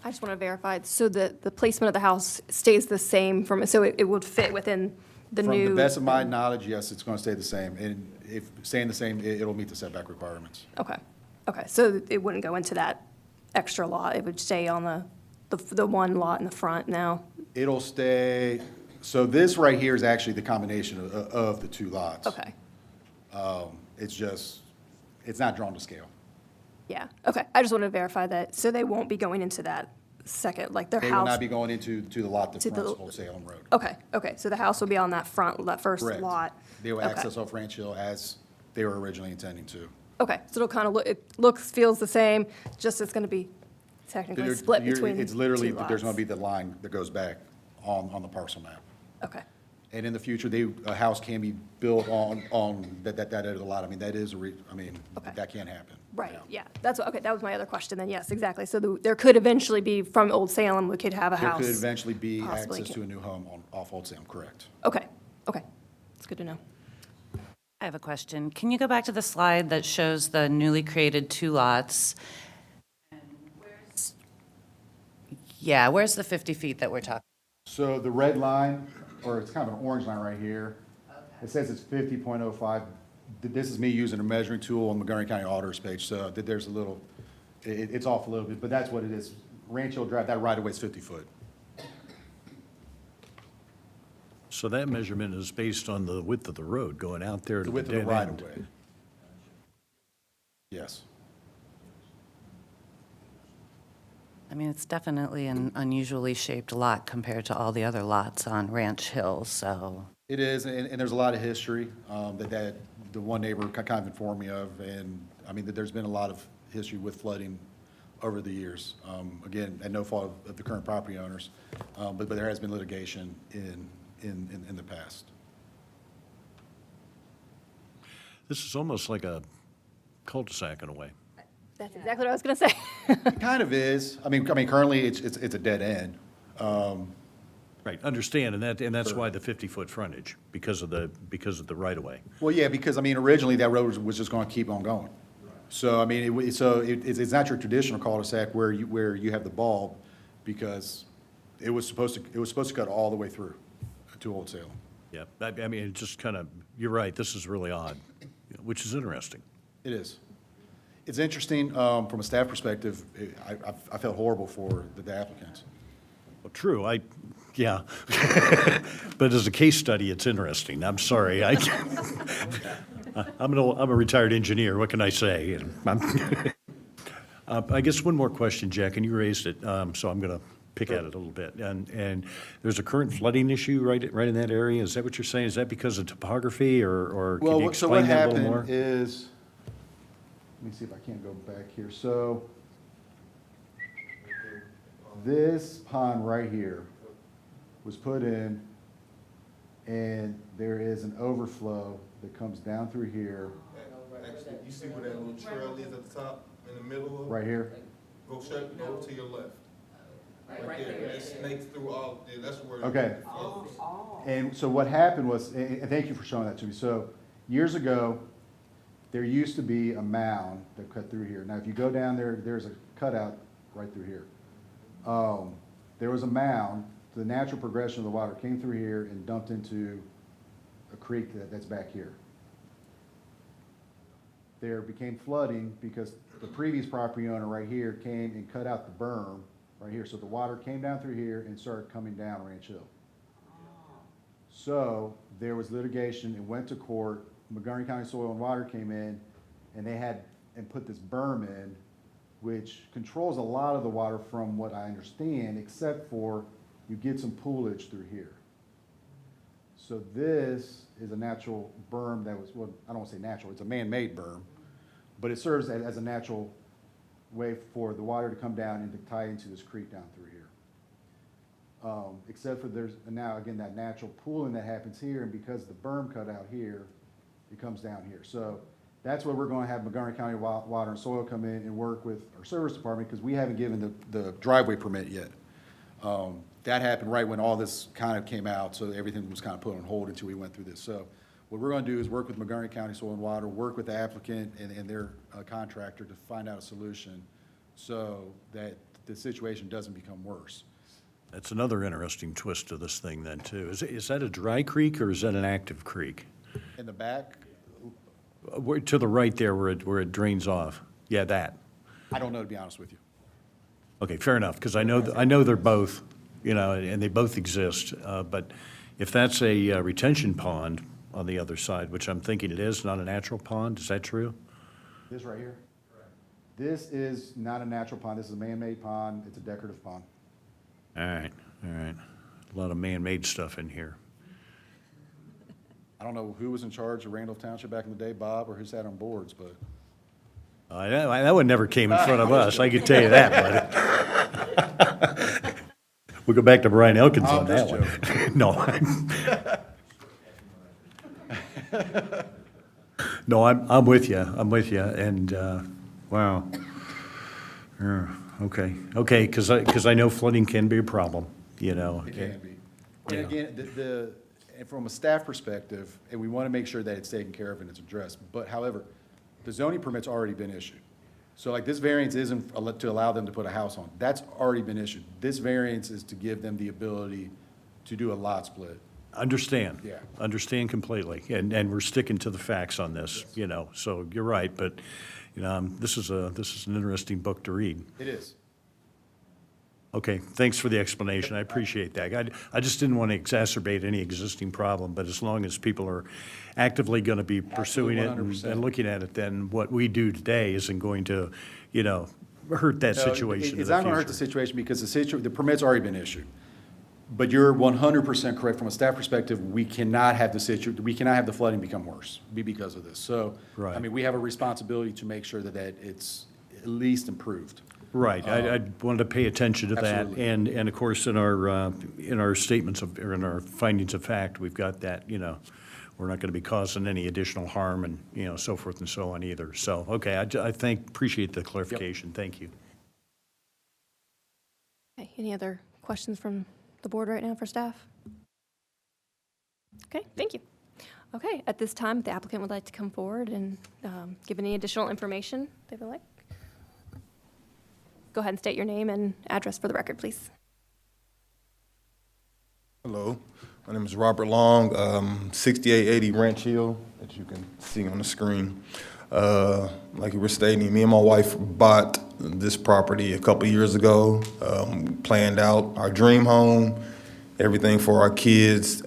I just want to verify, so the placement of the house stays the same so it would fit within the new? From the best of my knowledge, yes, it's going to stay the same. And if staying the same, it'll meet the setback requirements. Okay, okay, so it wouldn't go into that extra lot, it would stay on the one lot in the front now? It'll stay, so this right here is actually the combination of the two lots. Okay, It's not drawn to scale. yeah, okay, I just wanted to verify that, so they won't be going into that second, like their house? They will not be going into the lot that To the- fronts Old Salem Road. Okay, okay, so the house will be on that first Correct. lot? They will Okay. access off Ranch Hill as they were originally intending to. Okay, so it'll kind of feels the same, just it's going to be technically split between It's literally, two there's going to lots. be the line that goes back on the parcel map. Okay, And in the future, a house can be built on that end of the lot. I mean, that is, Okay. that can happen. right, Yeah. yeah, okay, that was my other question then, yes, exactly. So there could eventually be, from Old Salem, we could have a There house. could eventually be possibly access can- to a new home off Old Salem, correct. Okay, okay, it's good to know. I have a question. Can you go back to the slide that shows the newly created two lots? Yeah, where's the 50 feet that we're talking? So the red line, or it's kind of an orange line right here, it says it's 50.05. This is me using a measuring tool on Montgomery County Auditor's page, so there's a little, it's off a little bit, but that's what it is. Ranch Hill Drive, that right of way is 50 foot. So that measurement is based on the width of the road going out there to The the width of the dead right end. of way. Yes. I mean, it's definitely an unusually shaped lot compared to all the other lots on Ranch Hill, so. It is, and there's a lot of history that the one neighbor kind of informed me of, and, I mean, that there's been a lot of history with flooding over the years. Again, at no fault of the current property owners, but there has been litigation in the past. This is almost like a cul-de-sac in a way. That's exactly what I was going to say. It kind of is. I mean, currently, it's a dead end. Right, understand, and that's why the 50-foot frontage, because of the right-of-way. Well, yeah, because, I mean, originally, that road was just going to keep on going. So, I mean, it's not your traditional cul-de-sac where you have the bulb, because it was supposed to cut all the way through to Old Salem. Yeah, I mean, it just kind of, you're right, this is really odd, which is interesting. It is. It's interesting, from a staff perspective, I felt horrible for the applicants. Well, true, yeah. But as a case study, it's interesting. I'm sorry. I'm a retired engineer. What can I say? And I guess one more question, Jack, and you raised it, so I'm going to pick at it a little bit. And there's a current flooding issue right in that area. Is that what you're saying? Is that because of topography, or can you Well, so what explain that a little more? happened is, let me see if I can't go back here. So this pond right here was put in, and there is an overflow that comes down through here, Actually, you see where that little trail is at the top, in the middle of? right here. Go to your left. Right there, it snakes through all, yeah, that's where. Okay. And so what happened was, and thank you for showing that to me. So years ago, there used to be a mound that cut through here. Now, if you go down there, there's a cutout right through here. There was a mound, the natural progression of the water came through here and dumped into a creek that's back here. There became flooding because the previous property owner right here came and cut out the berm right here. So the water came down through here and started coming down Ranch Hill. So there was litigation, it went to court, Montgomery County Soil and Water came in, and they had, and put this berm in, which controls a lot of the water from what I understand, except for you get some poolage through here. So this is a natural berm that was, well, I don't want to say natural, it's a man-made berm, but it serves as a natural way for the water to come down and to tie into this creek down through here. Except for there's now, again, that natural pooling that happens here, and because the berm cut out here, it comes down here. So That's where we're gonna have Montgomery County Water and Soil come in and work with our service department, because we haven't given the driveway permit yet. That happened right when all this kind of came out, so everything was kind of put on hold until we went through this. So what we're gonna do is work with Montgomery County Soil and Water, work with the applicant and their contractor to find out a solution so that the situation doesn't become worse. That's another interesting twist to this thing then, too. Is that a dry creek or is that an active creek? In the back, To the right there where it drains off? Yeah, that. I don't know, to be honest with you. Okay, fair enough, because I know they're both, and they both exist. But if that's a retention pond on the other side, which I'm thinking it is, not a natural pond, is that true? This right here? Correct. This is not a natural pond. This is a man-made pond. It's a decorative pond. All right, all right. A lot of man-made stuff in here. I don't know who was in charge of Randolph Township back in the day, Bob, or who sat on boards, but That one never came in front of us, I can tell you that, buddy. We'll go back to Brian Elkins on that one. No, I'm with you, and, wow. Yeah, okay, because I know flooding can be a problem, it can be. And again, and from a staff perspective, and we want to make sure that it's taken care of and it's addressed, but however, the zoning permit's already been issued. So like this variance isn't to allow them to put a house on. That's already been issued. This variance is to give them the ability to do a lot split. Understand. Yeah. Understand completely, and we're sticking to the facts on this, so you're right, but, this is an interesting book to read. It is. Okay, thanks for the explanation, I appreciate that. I just didn't want to exacerbate any existing problem, but as long as people are actively going to be pursuing it and 100%. looking at it, then what we do today isn't going to, hurt that No, situation in the It's not going to hurt the future. situation because the permit's already been issued. But you're 100% correct. From a staff perspective, we cannot have the flooding become worse because of this. So, Right. I mean, we have a responsibility to make sure that it's at least improved. Right, I wanted to pay attention to that, Absolutely. and of course, in our statements of, or in our findings of fact, we've got that, we're not going to be causing any additional harm and, so forth and so on either. So, okay, appreciate the clarification, thank you. Okay, any other questions from the board right now for staff? Okay, thank you. Okay, at this time, the applicant would like to come forward and give any additional information they would like. Go ahead and state your name and address for the record, please. Hello, my name is Robert Long, 6880 Ranch Hill, that you can see on the screen. Like you were stating, me and my wife bought this property a couple years ago, planned out our dream home, everything for our kids,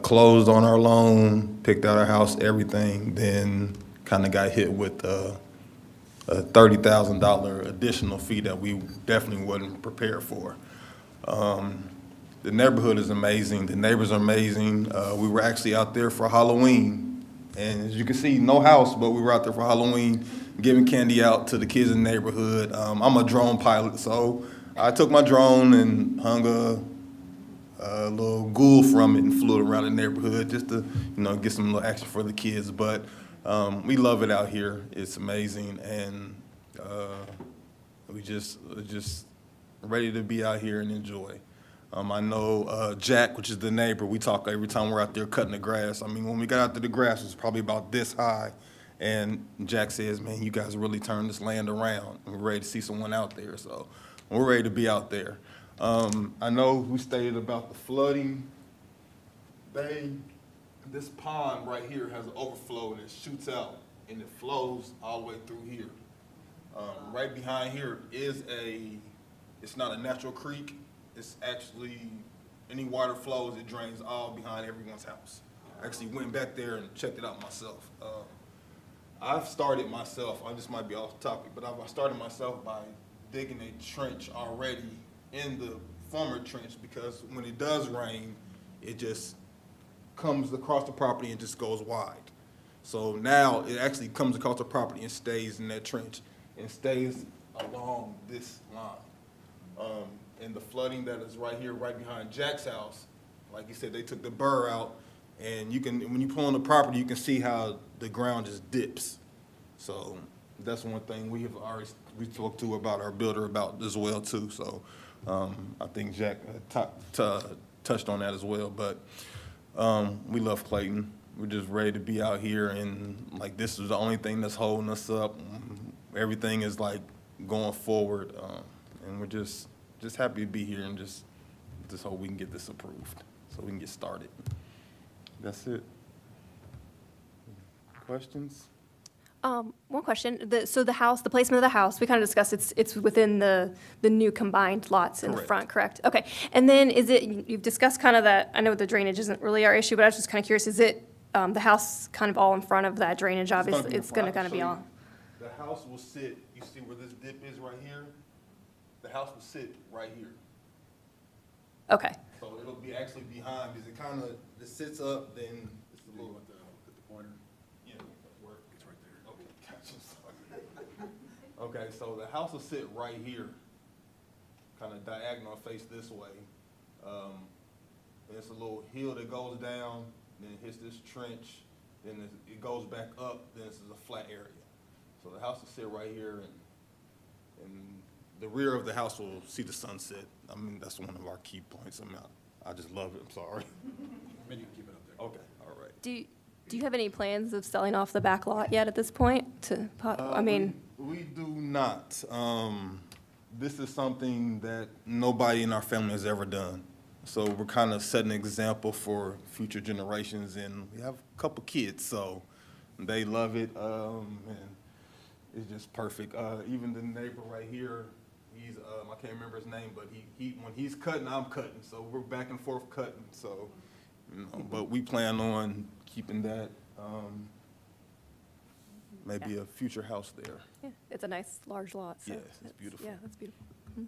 closed on our loan, picked out our house, everything, then kind of got hit with a $30,000 additional fee that we definitely wasn't prepared for. The neighborhood is amazing. The neighbors are amazing. We were actually out there for Halloween. And as you can see, no house, but we were out there for Halloween, giving candy out to the kids in the neighborhood. I'm a drone pilot, so I took my drone and hung a little ghoul from it and flew it around the neighborhood just to, get some little action for the kids. But we love it out here. It's amazing, and we just ready to be out here and enjoy. I know Jack, which is the neighbor, we talk every time we're out there cutting the grass. I mean, when we got out there, the grass was probably about this high, and Jack says, man, you guys really turned this land around. We're ready to see someone out there, so we're ready to be out there. I know we stated about the flooding. This pond right here has an overflow and it shoots out and it flows all the way through here. Right behind here is it's not a natural creek. It's actually, any water flows, it drains all behind everyone's house. I actually went back there and checked it out myself. I've started myself, I just might be off topic, but I started myself by digging a trench already in the former trench, because when it does rain, it just comes across the property and just goes wide. So now it actually comes across the property and stays in that trench and stays along this line. And the flooding that is right here, right behind Jack's house, like you said, they took the burr out, and when you pull on the property, you can see how the ground just dips. So that's one thing we talked to about our builder about as well too. So I think Jack touched on that as well. But we love Clayton. We're just ready to be out here, and like this is the only thing that's holding us up. Everything is like going forward, and we're just happy to be here and just hope we can get this approved so we can get started. That's it. Questions? One question, so the house, the placement of the house, we kind of discussed it's within the new combined lots in the Correct. front, correct? Okay, and then you've discussed kind of that, I know the drainage isn't really our issue, but I was just kind of curious, is it, the house kind of all in front of that drainage, obviously? It's gonna kind of be all, The house will sit, you see where this dip is right here? The house will sit right here. okay, So it'll be actually behind, because it sits up, then it's a little. Put the pointer. Yeah, where? It's right there. Okay, gotcha, sorry. Okay, so the house will sit right here, kind of diagonal face this way. There's a little hill that goes down, then it hits this trench, then it goes back up, then this is a flat area. So the house will sit right here, and the rear of the house will see the sunset. I mean, that's one of our key points. I just love it, I'm sorry. Maybe you can keep it up there. Okay, all right. do you have any plans of selling off the back lot yet at this point I mean, We do not. This is something that nobody in our family has ever done. So we're kind of setting an example for future generations, and we have a couple kids, so they love it, and it's just perfect. Even the neighbor right here, he's, I can't remember his name, but he when he's cutting, I'm cutting, so we're back and forth cutting, so, but we plan on keeping that, maybe a future house there. yeah, it's a nice, large lot, so. Yes, it's beautiful. Yeah, that's beautiful. Mhm.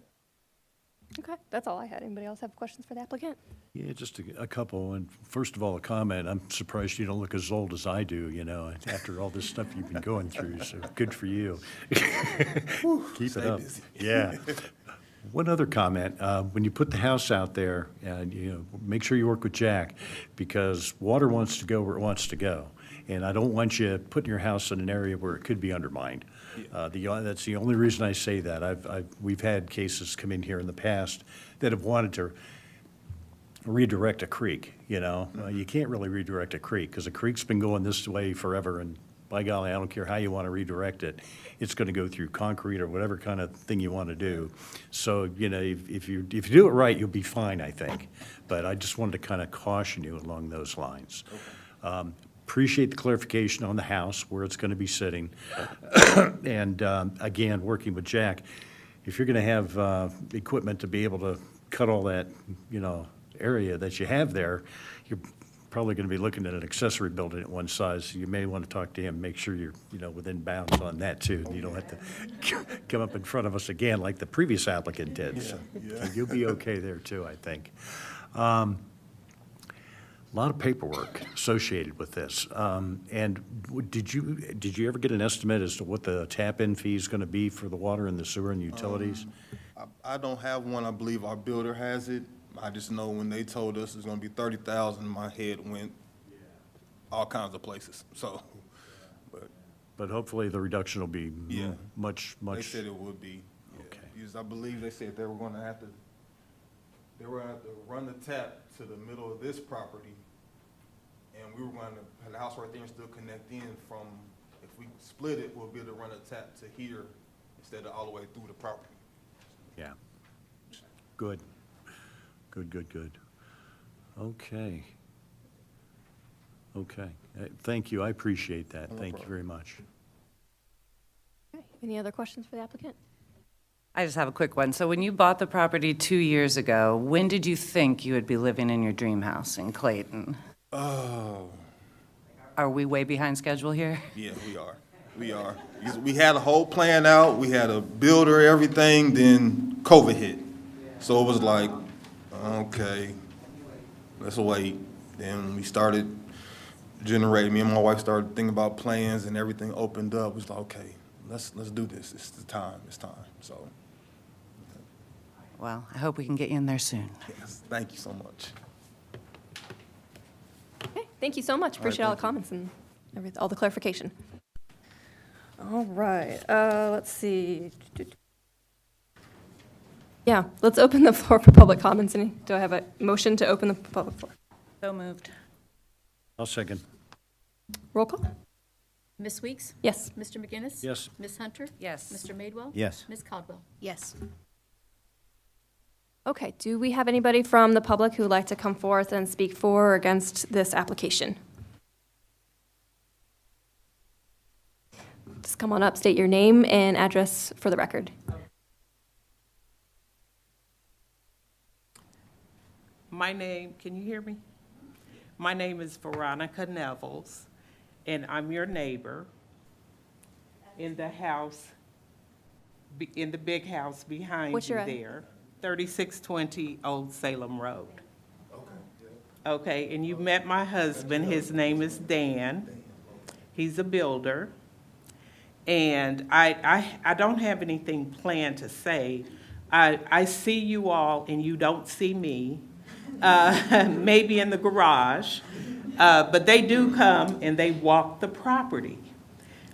Okay, that's all I had. Anybody else have questions for the applicant? Yeah, just a couple. And first of all, a comment. I'm surprised you don't look as old as I do, after all this stuff you've been going through. So good for you. Keep it Stay up. busy. Yeah. One other comment. When you put the house out there, make sure you work with Jack, because water wants to go where it wants to go. And I don't want you putting your house in an area where it could be undermined. That's the only reason I say that. We've had cases come in here in the past that have wanted to redirect a creek, You can't really redirect a creek, because a creek's been going this way forever, and by golly, I don't care how you want to redirect it, it's going to go through concrete or whatever kind of thing you want to do. So, if you do it right, you'll be fine, I think. But I just wanted to kind of caution you along those lines. Appreciate the clarification on the house, where it's going to be sitting. And again, working with Jack, if you're going to have equipment to be able to cut all that, area that you have there, you're probably going to be looking at an accessory building at one size. So you may want to talk to him, make sure you're, within bounds on that too. You don't have to come up in front of us again like the previous applicant did. So you'll be okay there too, I think. A lot of paperwork associated with this. And did you ever get an estimate as to what the tap-in fee is going to be for the water and the sewer and utilities? I don't have one. I believe our builder has it. I just know when they told us it's gonna be 30,000, my head went all kinds of places, so, But hopefully the reduction will be Yeah. much. they said it would be. Yeah. Okay. Because I believe they said they were gonna have to run the tap to the middle of this property, and we were gonna have the house right there and still connect in from, if we split it, we'll be able to run a tap to here instead of all the way through the property. Yeah. Good. Good. Okay. Thank you. I appreciate that. No Thank you problem. very much. Okay, any other questions for the applicant? I just have a quick one. So when you bought the property 2 years ago, when did you think you would be living in your dream house in Clayton? Oh. Are we way behind schedule here? Yeah, we are. Because we had a whole plan out, we had a builder, everything, then COVID hit. So it was like, okay, let's wait. Then we started generating, me and my wife started thinking about plans, and everything opened up. It was like, okay, let's do this. It's time, so, Well, I hope we can get you in there soon. yes, thank you so much. Okay, thank you so much. Appreciate all the comments and all the clarification. All right, let's see. Yeah, let's open the floor for public comments. Do I have a motion to open the public floor? So moved. I'll second. Roll call? Ms. Weeks? Yes. Mr. McGinnis? Yes. Ms. Hunter? Yes. Mr. Madewell? Yes. Ms. Caldwell? Yes. Okay, do we have anybody from the public who would like to come forth and speak for or against this application? Just come on up, state your name and address for the record. My name, can you hear me? My name is Veronica Nevels, and I'm your neighbor in the house, in the big house behind What's you your ad- there, 3620 Old Salem Road. Okay, and you met my husband, his name is Dan. He's a builder. And I don't have anything planned to say. I see you all and you don't see me, maybe in the garage. But they do come and they walk the property,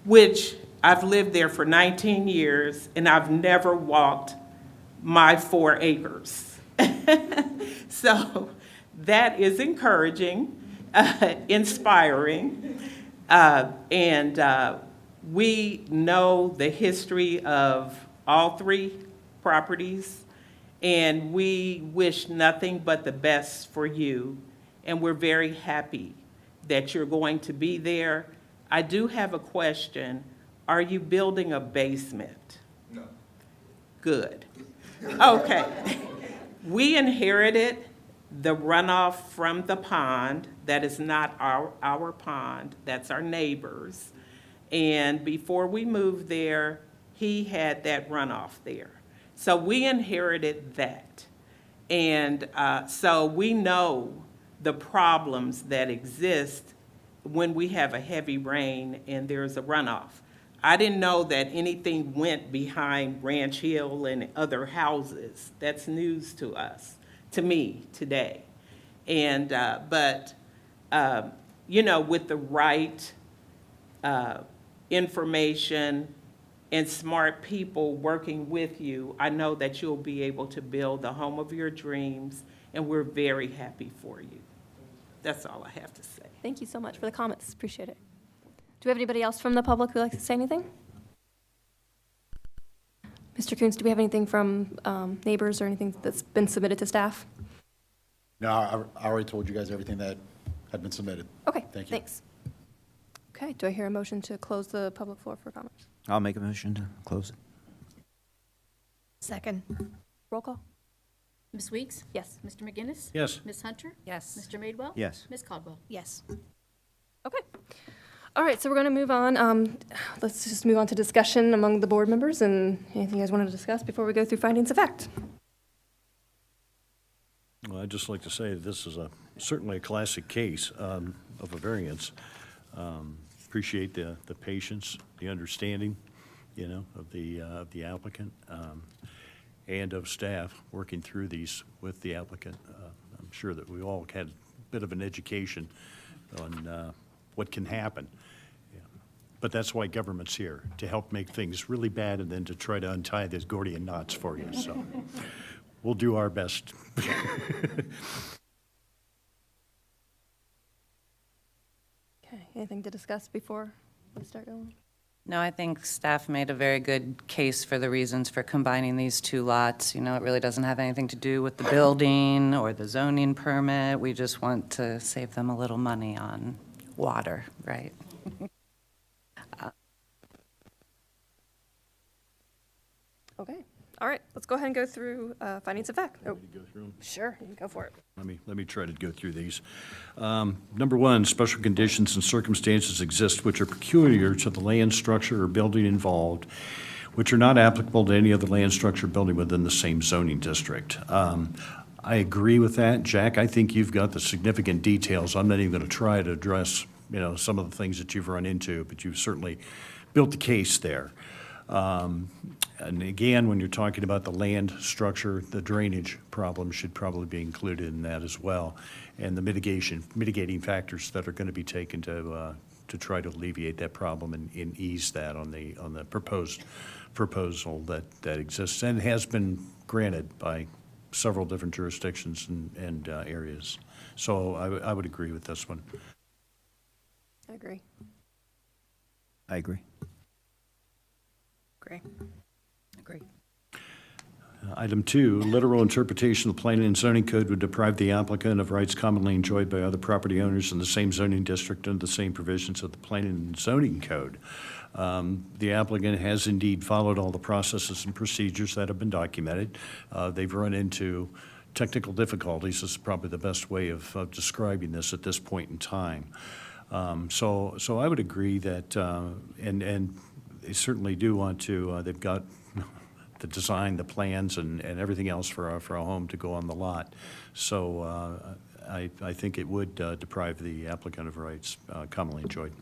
which I've lived there for 19 years and I've never walked my 4 acres. So that is encouraging, inspiring, and we know the history of all 3 properties, and we wish nothing but the best for you, and we're very happy that you're going to be there. I do have a question. Are you building a basement? No. Good. Okay. We inherited the runoff from the pond. That is not our pond, that's our neighbor's. And before we moved there, he had that runoff there. So we inherited that. And so we know the problems that exist when we have a heavy rain and there's a runoff. I didn't know that anything went behind Ranch Hill and other houses. That's news to us, to me, today. And, you know, with the right information and smart people working with you, I know that you'll be able to build the home of your dreams, and we're very happy for you. That's all I have to say. Thank you so much for the comments, appreciate it. Do we have anybody else from the public who would like to say anything? Mr. Coons, do we have anything from neighbors or anything that's been submitted to staff? No, I already told you guys everything that had been submitted. Okay, Thank you. thanks. Okay, do I hear a motion to close the public floor for comments? I'll make a motion to close it. Second. Roll call? Ms. Weeks? Yes. Mr. McGinnis? Yes. Ms. Hunter? Yes. Mr. Madewell? Yes. Ms. Caldwell? Yes. Okay. All right, so we're going to move on. Let's just move on to discussion among the board members, and anything you guys wanted to discuss before we go through findings of fact? Well, I'd just like to say that this is certainly a classic case of a variance. Appreciate the patience, the understanding, you know, of the applicant and of staff working through these with the applicant. I'm sure that we all had a bit of an education on what can happen. Yeah. But that's why government's here, to help make things really bad and then to try to untie these Gordian knots for you. So we'll do our best. Okay, anything to discuss before we start going? No, I think staff made a very good case for the reasons for combining these 2 lots. You know, it really doesn't have anything to do with the building or the zoning permit. We just want to save them a little money on water, right? Okay, all right, let's go ahead and go through findings of fact. Oh, Go through 'em? sure, you can go for it. Let me try to go through these. Number 1, special conditions and circumstances exist which are peculiar to the land structure or building involved, which are not applicable to any other land structure or building within the same zoning district. I agree with that. Jack, I think you've got the significant details. I'm not even going to try to address, you know, some of the things that you've run into, but you've certainly built the case there. And again, when you're talking about the land structure, the drainage problem should probably be included in that as well, and the mitigating factors that are going to be taken to try to alleviate that problem and ease that on the proposal that exists and has been granted by several different jurisdictions and areas. So I would agree with this one. I agree. I agree. Agree. Agree. Item 2, literal interpretation of the planning and zoning code would deprive the applicant of rights commonly enjoyed by other property owners in the same zoning district under the same provisions of the planning and zoning code. The applicant has indeed followed all the processes and procedures that have been documented. They've run into technical difficulties. This is probably the best way of describing this at this point in time. So I would agree that, and they certainly do want to, they've got the design, the plans, and everything else for a home to go on the lot. So I think it would deprive the applicant of rights commonly enjoyed.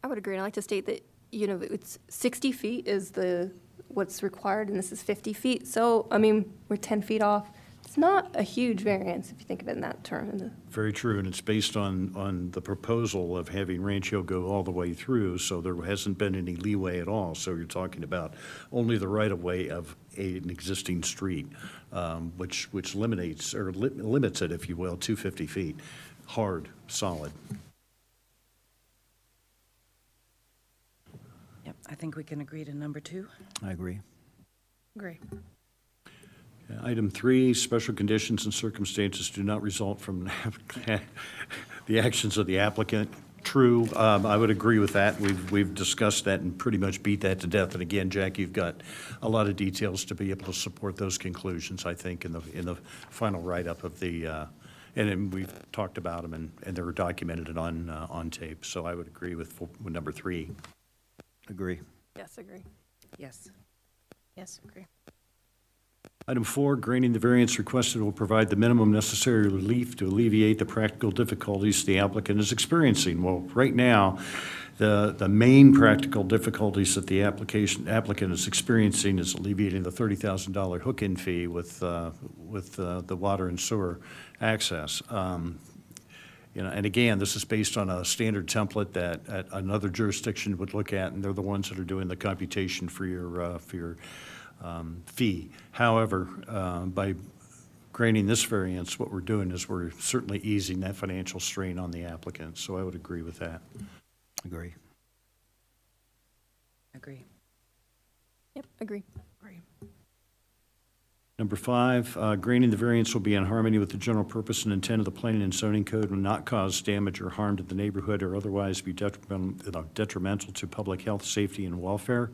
I would agree, and I'd like to state that, it's 60 feet is what's required, and this is 50 feet. So, I mean, we're 10 feet off. It's not a huge variance if you think of it in that term. Very true, and it's based on the proposal of having Rancho go all the way through, so there hasn't been any leeway at all. So you're talking about only the right-of-way of an existing street, which limits it, if you will, to 50 feet. Hard, solid. Yep, I think we can agree to number 2. I agree. Agree. Item 3, special conditions and circumstances do not result from the actions of the applicant. True, I would agree with that. We've discussed that and pretty much beat that to death. And again, Jack, you've got a lot of details to be able to support those conclusions, I think, in the final write-up of the, and then we've talked about them and they're documented on tape. So I would agree with number 3. Agree. Yes, agree. Yes. Yes, agree. Item 4, granting the variance requested will provide the minimum necessary relief to alleviate the practical difficulties the applicant is experiencing. Well, right now, the main practical difficulties that the applicant is experiencing is alleviating the $30,000 hook-in fee with the water and sewer access. And again, this is based on a standard template that another jurisdiction would look at, and they're the ones that are doing the computation for your fee. However, by granting this variance, what we're doing is we're certainly easing that financial strain on the applicant. So I would agree with that. Agree. Agree. Yep, agree. Agree. Number 5, granting the variance will be in harmony with the general purpose and intent of the planning and zoning code, will not cause damage or harm to the neighborhood or otherwise be detrimental to public health, safety, and welfare.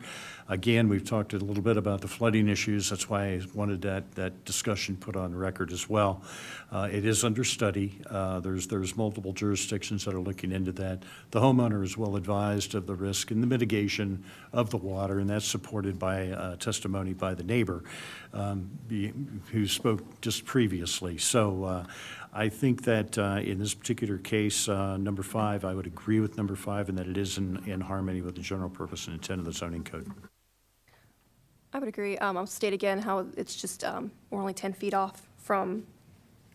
Again, we've talked a little bit about the flooding issues. That's why I wanted that discussion put on record as well. It is under study. There's multiple jurisdictions that are looking into that. The homeowner is well advised of the risk and the mitigation of the water, and that's supported by testimony by the neighbor who spoke just previously. So I think that in this particular case, number 5, I would agree with number 5 and that it is in harmony with the general purpose and intent of the zoning code. I would agree. I'll state again how it's just, we're only 10 feet off from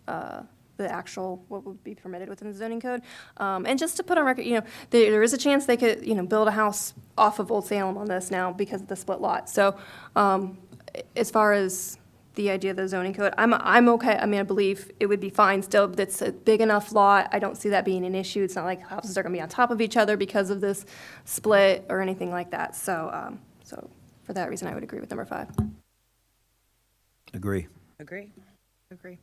the actual, what would be permitted within the zoning code. And just to put on record, there is a chance they could, build a house off of Old Salem on this now because of the split lot. So as far as the idea of the zoning code, I'm okay. I mean, I believe it would be fine still, but it's a big enough lot. I don't see that being an issue. It's not like houses are gonna be on top of each other because of this split or anything like that. So, so for that reason, I would agree with number 5. Agree. Agree. Agree.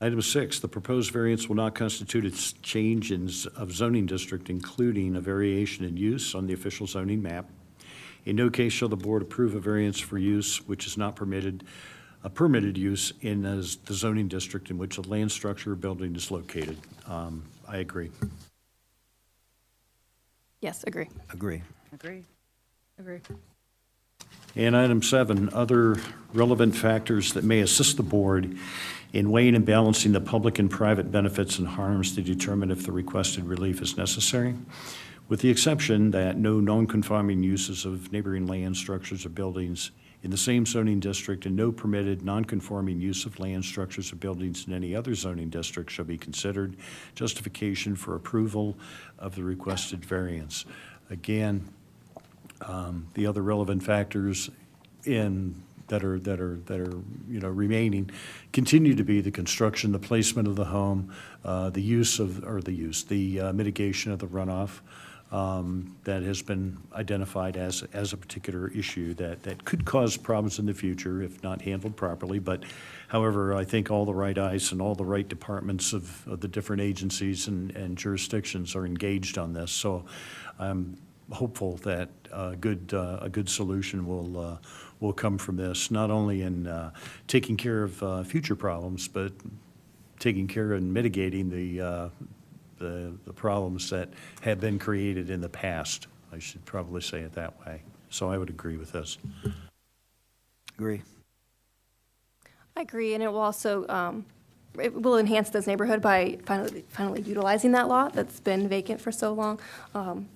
Item 6, the proposed variance will not constitute a change of zoning district, including a variation in use on the official zoning map. In no case shall the board approve a variance for use which is not a permitted use in the zoning district in which a land structure or building is located. I agree. Yes, agree. Agree. Agree. Agree. And item 7, other relevant factors that may assist the board in weighing and balancing the public and private benefits and harms to determine if the requested relief is necessary, with the exception that no non-conforming uses of neighboring land, structures, or buildings in the same zoning district, and no permitted nonconforming use of land, structures, or buildings in any other zoning district shall be considered justification for approval of the requested variance. Again, the other relevant factors that are remaining continue to be the construction, the placement of the home, the mitigation of the runoff. That has been identified as a particular issue that could cause problems in the future if not handled properly. But however, I think all the right eyes and all the right departments of the different agencies and jurisdictions are engaged on this. So I'm hopeful that a good solution will come from this, not only in taking care of future problems, but taking care and mitigating the problems that have been created in the past. I should probably say it that way. So I would agree with this. Agree. I agree, and it will also, it will enhance this neighborhood by finally utilizing that lot that's been vacant for so long.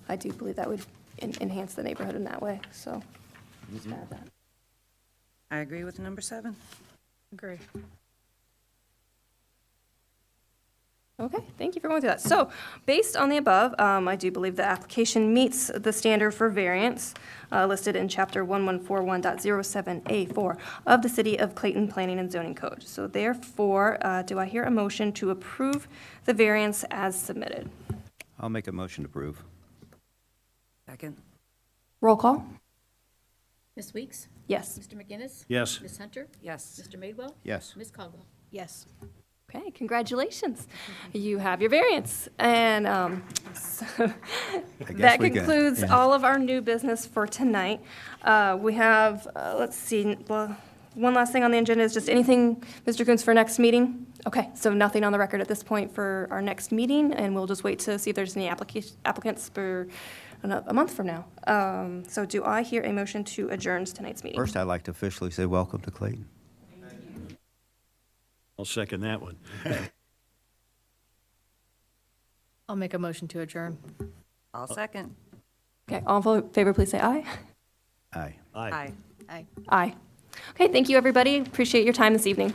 I do believe that would enhance the neighborhood in that way, so just add that. I agree with number 7. Agree. Okay, thank you for going through that. So, based on the above, I do believe the application meets the standard for variance listed in Chapter 1141.07A4 of the City of Clayton Planning and Zoning Code. So therefore, do I hear a motion to approve the variance as submitted? I'll make a motion to approve. Second. Roll call? Ms. Weeks? Yes. Mr. McGinnis? Yes. Ms. Hunter? Yes. Mr. Madewell? Yes. Ms. Caldwell? Yes. Okay, congratulations. You have your variance. And so that we can- concludes yeah. all of our new business for tonight. We have, let's see, well, one last thing on the agenda is just anything, Mr. Coons, for next meeting? Okay, so nothing on the record at this point for our next meeting, and we'll just wait to see if there's any applicants for a month from now. So do I hear a motion to adjourn tonight's meeting? First, I'd like to officially say welcome to Clayton. I'll second that one. I'll make a motion to adjourn. I'll second. Okay, all in favor, please say aye. Aye. Aye. Aye. Aye. Okay, thank you, everybody. Appreciate your time this evening.